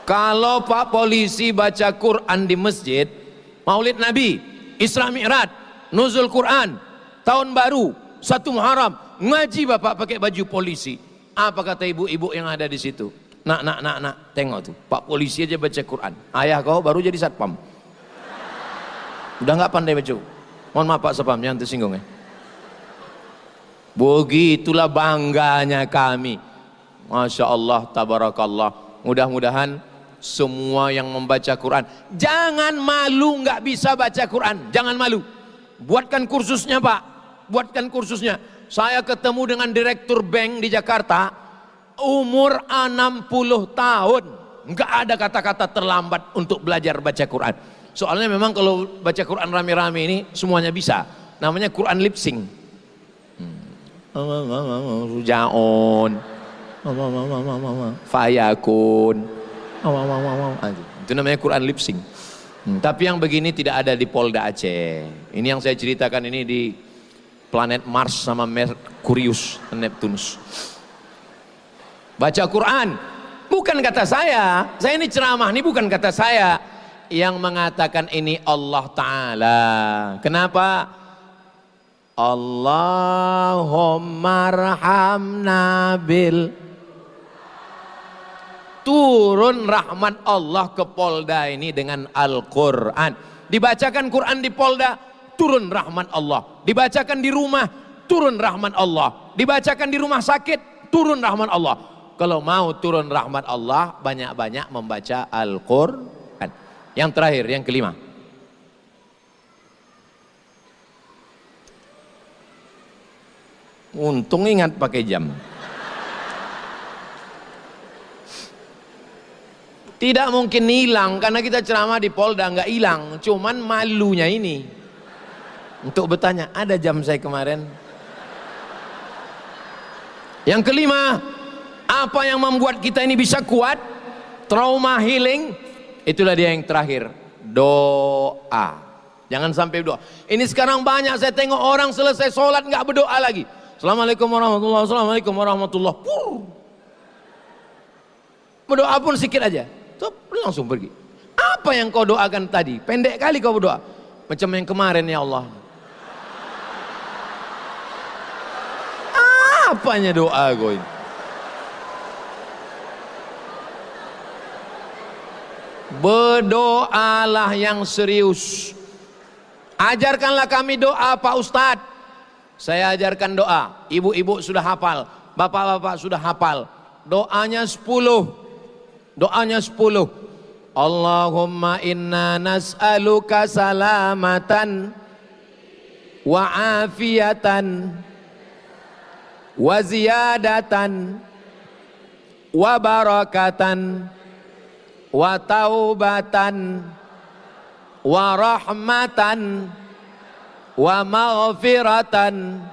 Kalau Pak polisi baca Quran di masjid, Maulid Nabi, Isra Mi'raj, Nuzul Quran, Tahun Baru, 1 Muharram, ngaji Bapak pakai baju polisi. Apa kata ibu-ibu yang ada di situ? Nak, tengok tuh, Pak polisi aja baca Quran. Ayah kau baru jadi satpam. Udah nggak pandai baca. Mohon maaf Pak Satpam, jangan tersinggung ya. Begitulah bangganya kami. Masya Allah, tabarakallah. Mudah-mudahan semua yang membaca Quran, jangan malu nggak bisa baca Quran, jangan malu. Buatkan kursusnya Pak, buatkan kursusnya. Saya ketemu dengan direktur bank di Jakarta, umur 60 tahun, nggak ada kata-kata terlambat untuk belajar baca Quran. Soalnya memang kalau baca Quran rame-rame ini semuanya bisa, namanya Quran lip sync. Rujaon, Fayakun, itu namanya Quran lip sync. Tapi yang begini tidak ada di Polda Aceh. Ini yang saya ceritakan ini di planet Mars sama Merkurius, Neptunus. Baca Quran bukan kata saya ini ceramah ini bukan kata saya, yang mengatakan ini Allah Ta'ala. Kenapa? Allahumma arhamna bil, turun rahmat Allah ke Polda ini dengan Al-Quran. Dibacakan Quran di Polda, turun rahmat Allah. Dibacakan di rumah, turun rahmat Allah. Dibacakan di rumah sakit, turun rahmat Allah. Kalau mau turun rahmat Allah, banyak-banyak membaca Al-Quran. Yang terakhir, yang kelima, untung ingat pakai jam. Tidak mungkin hilang karena kita ceramah di Polda, nggak hilang. Cuman malunya ini untuk bertanya, ada jam saya kemarin. Yang kelima, apa yang membuat kita ini bisa kuat? Trauma healing. Itulah dia yang terakhir, doa. Jangan sampai doa. Ini sekarang banyak saya tengok orang selesai sholat nggak berdoa lagi. Assalamualaikum warahmatullahi wabarakatuh. Assalamualaikum warahmatullahi wabarakatuh. Berdoa pun sedikit aja, langsung pergi. Apa yang kau doakan tadi? Pendek kali kau berdoa. Macam yang kemarin ya Allah. Apanya doa gue ini? Berdoalah yang serius. Ajarkanlah kami doa Pak Ustadz. Saya ajarkan doa. Ibu-ibu sudah hafal, bapak-bapak sudah hafal. Doanya 10. Doanya 10. Allahumma inna nas'aluka salamatan wa afiyatan wa ziyadatan wa barakatan wa taubatan wa rahmatan wa maghfiratan.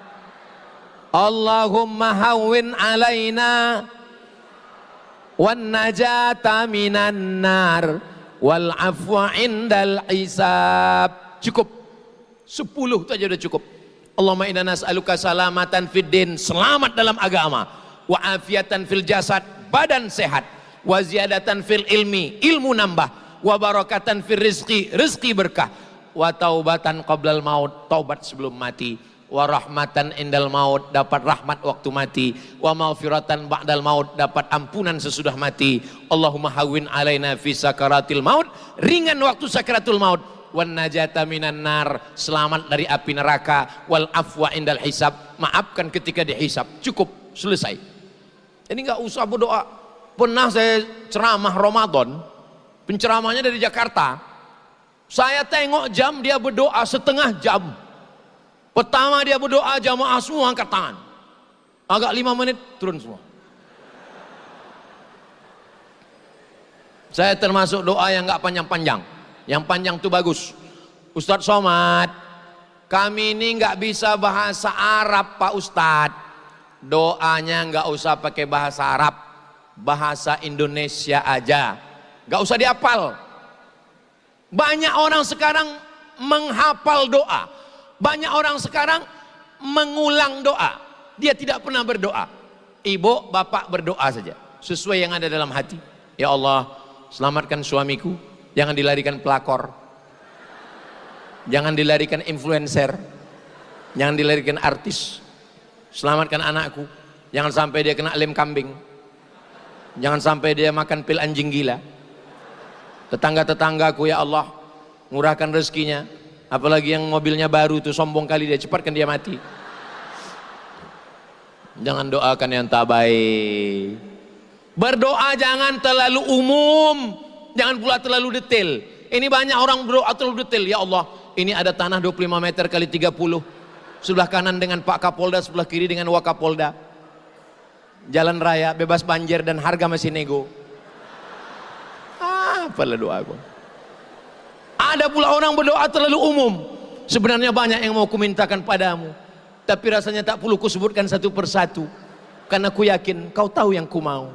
Allahumma hawwin alaina wan najata minan nar wal afwa indal hisab. Cukup 10 itu aja udah cukup. Allahumma inna nas'aluka salamatan fid din, selamat dalam agama, wa afiatan fil jasad, badan sehat, wa ziyadatan fil ilmi, ilmu nambah, wa barakatan fil rizqi, rizqi berkah, wa taubatan qablal maut, taubat sebelum mati, wa rahmatan indal maut, dapat rahmat waktu mati, wa maghfiratan ba'dal maut, dapat ampunan sesudah mati. Allahumma hawwin alaina fi sakaratil maut, ringan waktu sakaratul maut, wan najata minan nar, selamat dari api neraka, wal afwa indal hisab, maafkan ketika dihisab. Cukup, selesai. Ini nggak usah berdoa. Pernah saya ceramah Ramadan, penceramahnya dari Jakarta. Saya tengok jam, dia berdoa setengah jam. Pertama dia berdoa, jamaah semua angkat tangan. Agak 5 menit turun semua. Saya termasuk doa yang nggak panjang-panjang. Yang panjang itu bagus. Ustadz Somad, kami ini nggak bisa bahasa Arab Pak Ustadz. Doanya nggak usah pakai bahasa Arab, bahasa Indonesia aja. Nggak usah dihafal. Banyak orang sekarang menghafal doa. Banyak orang sekarang mengulang doa. Dia tidak pernah berdoa. Ibu, bapak berdoa saja sesuai yang ada dalam hati. Ya Allah, selamatkan suamiku, jangan dilarikan pelakor, jangan dilarikan influencer, jangan dilarikan artis. Selamatkan anakku, jangan sampai dia kena lem kambing, jangan sampai dia makan pil anjing gila. Tetangga-tetanggaku ya Allah, murahkan rezekinya. Apalagi yang mobilnya baru itu sombong kali dia, cepatkan dia mati. Jangan doakan yang tak baik. Berdoa jangan terlalu umum, jangan pula terlalu detail. Ini banyak orang berdoa terlalu detail. Ya Allah, ini ada tanah 25 meter kali 30. Sebelah kanan dengan Pak Kapolda, sebelah kiri dengan Wakapolda. Jalan raya, bebas banjir dan harga masih nego. Apalah doa aku. Ada pula orang berdoa terlalu umum. Sebenarnya banyak yang mau kumintakan padamu, tapi rasanya tak perlu kusebutkan satu persatu, karena ku yakin kau tahu yang ku mau.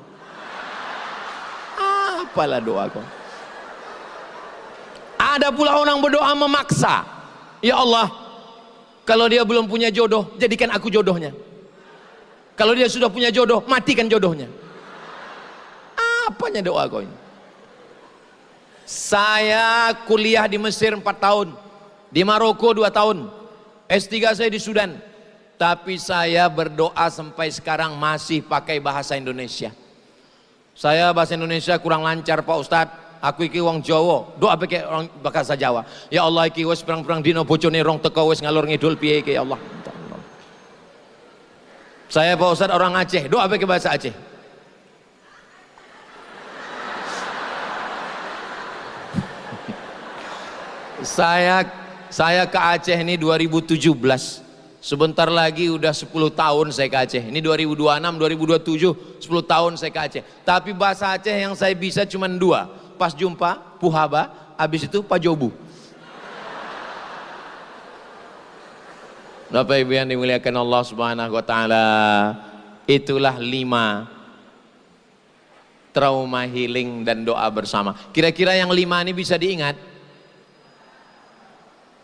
Apalah doaku. Ada pula orang berdoa memaksa. Ya Allah, kalau dia belum punya jodoh, jadikan aku jodohnya. Kalau dia sudah punya jodoh, matikan jodohnya. Apanya doa kau ini? Saya kuliah di Mesir 4 tahun, di Maroko 2 tahun, S3 saya di Sudan. Tapi saya berdoa sampai sekarang masih pakai bahasa Indonesia. Saya bahasa Indonesia kurang lancar Pak Ustadz. Aku iki wong Jawa, doa pakai orang bahasa Jawa. Ya Allah, iki wis perang-perang dino bojone rong teko wis ngalor ngidul piye iki ya Allah. Saya Pak Ustadz orang Aceh, doa pakai bahasa Aceh. Saya ke Aceh ini 2017. Sebentar lagi udah 10 tahun saya ke Aceh. Ini 2026, 2027, 10 tahun saya ke Aceh. Tapi bahasa Aceh yang saya bisa cuma 2. Pas jumpa, puhaba, habis itu pajobu. Bapak Ibu yang dimuliakan Allah Subhanahu wa taala, itulah 5 trauma healing dan doa bersama. Kira-kira yang 5 ini bisa diingat?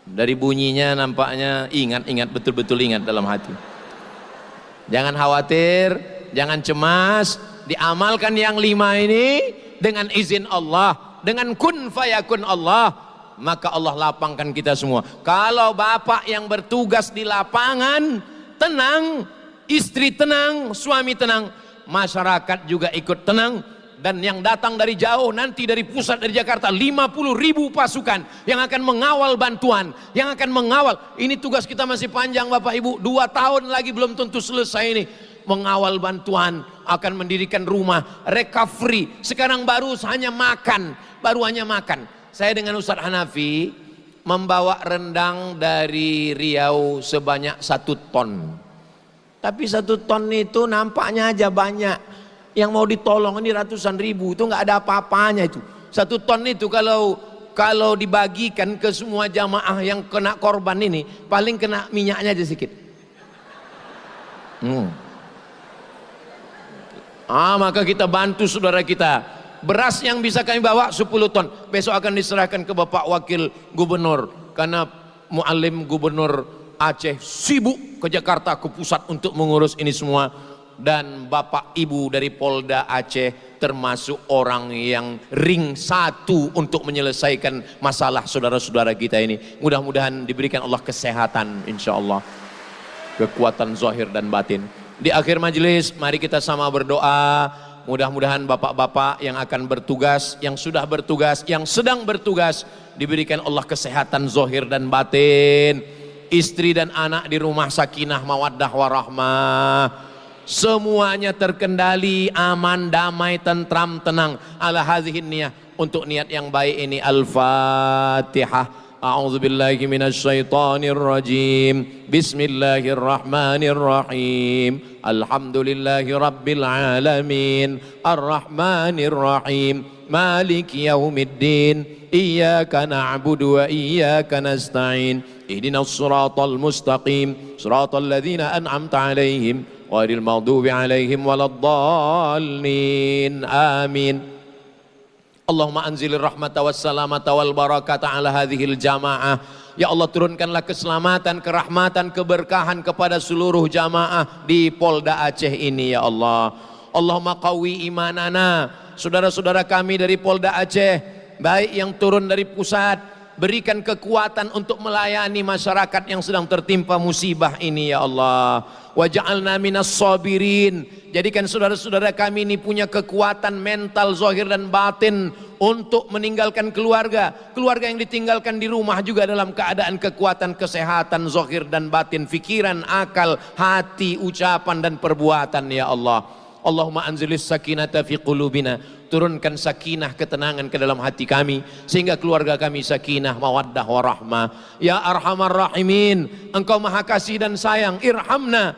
Dari bunyinya nampaknya ingat betul-betul ingat dalam hati. Jangan khawatir, jangan cemas, diamalkan yang 5 ini dengan izin Allah, dengan kun fayakun Allah. maka Allah lapangkan kita semua. Kalau bapak yang bertugas di lapangan tenang, istri tenang, suami tenang, masyarakat juga ikut tenang. Dan yang datang dari jauh nanti dari pusat dari Jakarta 50.000 pasukan yang akan mengawal bantuan, yang akan mengawal. Ini tugas kita masih panjang Bapak Ibu, 2 tahun lagi belum tentu selesai ini. Mengawal bantuan, akan mendirikan rumah, recovery. Sekarang baru hanya makan, Saya dengan Ustadz Hanafi membawa rendang dari Riau sebanyak 1 ton. Tapi 1 ton itu nampaknya aja banyak. Yang mau ditolong ini ratusan ribu, itu nggak ada apa-apanya itu. 1 ton itu kalau dibagikan ke semua jamaah yang kena korban ini, paling kena minyaknya aja sedikit. Maka kita bantu saudara kita. Beras yang bisa kami bawa 10 ton. Besok akan diserahkan ke Bapak Wakil Gubernur. Karena Muallim Gubernur Aceh sibuk ke Jakarta, ke pusat untuk mengurus ini semua. Dan Bapak Ibu dari Polda Aceh termasuk orang yang ring 1 untuk menyelesaikan masalah saudara-saudara kita ini. Mudah-mudahan diberikan Allah kesehatan, insya Allah, kekuatan zahir dan batin. Di akhir majelis mari kita sama berdoa. Mudah-mudahan bapak-bapak yang akan bertugas, yang sudah bertugas, yang sedang bertugas, diberikan Allah kesehatan zahir dan batin. Istri dan anak di rumah sakinah mawaddah warahmah, semuanya terkendali, aman, damai, tentram, tenang. Ala hadhihin niyah, untuk niat yang baik ini. Al-Fatihah. A'udzubillahi minasyaitonir rajim. Bismillahirrahmanirrahim. Alhamdulillahi rabbil alamin. Ar-Rahmanir Rahim. Maliki yaumiddin. Iyyaka na'budu wa iyyaka nasta'in. Ihdinas siratal mustaqim. Siratal ladzina an'amta 'alaihim ghairil maghdubi 'alaihim waladdallin. Amin. Allahumma anzilir rahmata wassalamata wal barakata ala hadhil jamaah. Ya Allah, turunkanlah keselamatan, kerahmatan, keberkahan kepada seluruh jamaah di Polda Aceh ini ya Allah. Allahumma qawi imanana. Saudara-saudara kami dari Polda Aceh, baik yang turun dari pusat, berikan kekuatan untuk melayani masyarakat yang sedang tertimpa musibah ini ya Allah. Waj'alna minas sabirin. Jadikan saudara-saudara kami ini punya kekuatan mental, zahir dan batin untuk meninggalkan keluarga. Keluarga yang ditinggalkan di rumah juga dalam keadaan kekuatan, kesehatan, zahir dan batin, fikiran, akal, hati, ucapan dan perbuatan ya Allah. Allahumma anzilis sakinata fi qulubina. Turunkan sakinah, ketenangan ke dalam hati kami, sehingga keluarga kami sakinah, mawaddah warahmah. Ya Arhamar Rahimin, Engkau maha kasih dan sayang. Irhamna,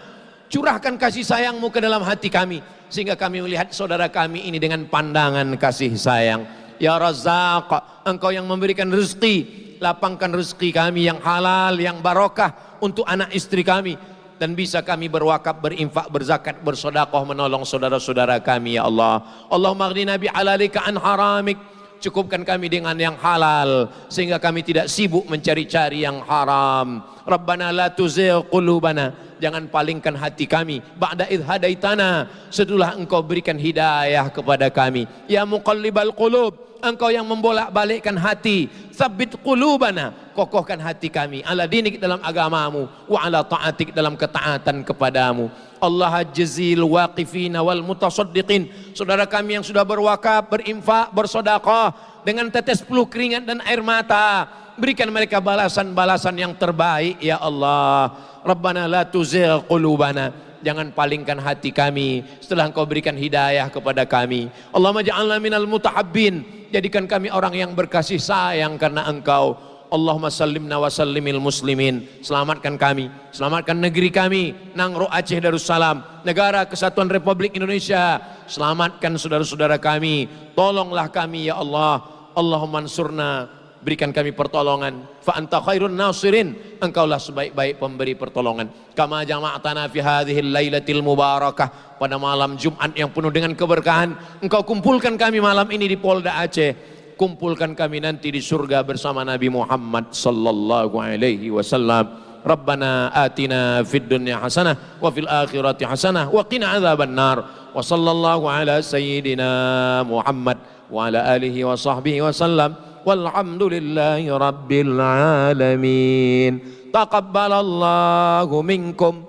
curahkan kasih sayangmu ke dalam hati kami, sehingga kami melihat saudara kami ini dengan pandangan kasih sayang. Ya Razzaq, Engkau yang memberikan rezeki, lapangkan rezeki kami yang halal, yang barokah untuk anak istri kami, dan bisa kami berwakaf, berinfak, berzakat, bersedekah, menolong saudara-saudara kami ya Allah. Allahumma aghnina bihalalika an haramik. Cukupkan kami dengan yang halal, sehingga kami tidak sibuk mencari-cari yang haram. Rabbana la tuzigh qulubana. Jangan palingkan hati kami ba'da idh hadaitana, setelah Engkau berikan hidayah kepada kami. Ya muqallibal qulub, Engkau yang membolak-balikkan hati. Tsabbit qulubana, kokohkan hati kami ala dinik, dalam agamamu, wa ala ta'atik, dalam ketaatan kepadamu. Allah jazil waqifina wal mutasaddiqin. Saudara kami yang sudah berwakaf, berinfak, bersedekah dengan tetes peluh keringat dan air mata, berikan mereka balasan-balasan yang terbaik ya Allah. Rabbana la tuzigh qulubana, jangan palingkan hati kami setelah Engkau berikan hidayah kepada kami. Allahumma ja'alna minal mutahabbin, jadikan kami orang yang berkasih sayang karena Engkau. Allahumma sallimna wa sallimil muslimin. Selamatkan kami, selamatkan negeri kami, Nangro Aceh Darussalam, negara kesatuan Republik Indonesia. Selamatkan saudara-saudara kami, tolonglah kami ya Allah. Allahumma ansurna, berikan kami pertolongan. Fa anta khairun nasirin, Engkaulah sebaik-baik pemberi pertolongan. Kama jama'tana fi hadhil lailatil mubarakah, pada malam Jumat yang penuh dengan keberkahan, Engkau kumpulkan kami malam ini di Polda Aceh. Kumpulkan kami nanti di surga bersama Nabi Muhammad sallallahu alaihi wasallam. Rabbana atina fid dunya hasanah wa fil akhirati hasanah wa qina adzabannar. Wa sallallahu ala sayyidina Muhammad wa ala alihi wa sahbihi wasallam. walhamdulillahi rabbil alamin. Taqabbalallahu minkum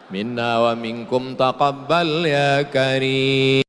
minna wa minkum taqabbal ya karim.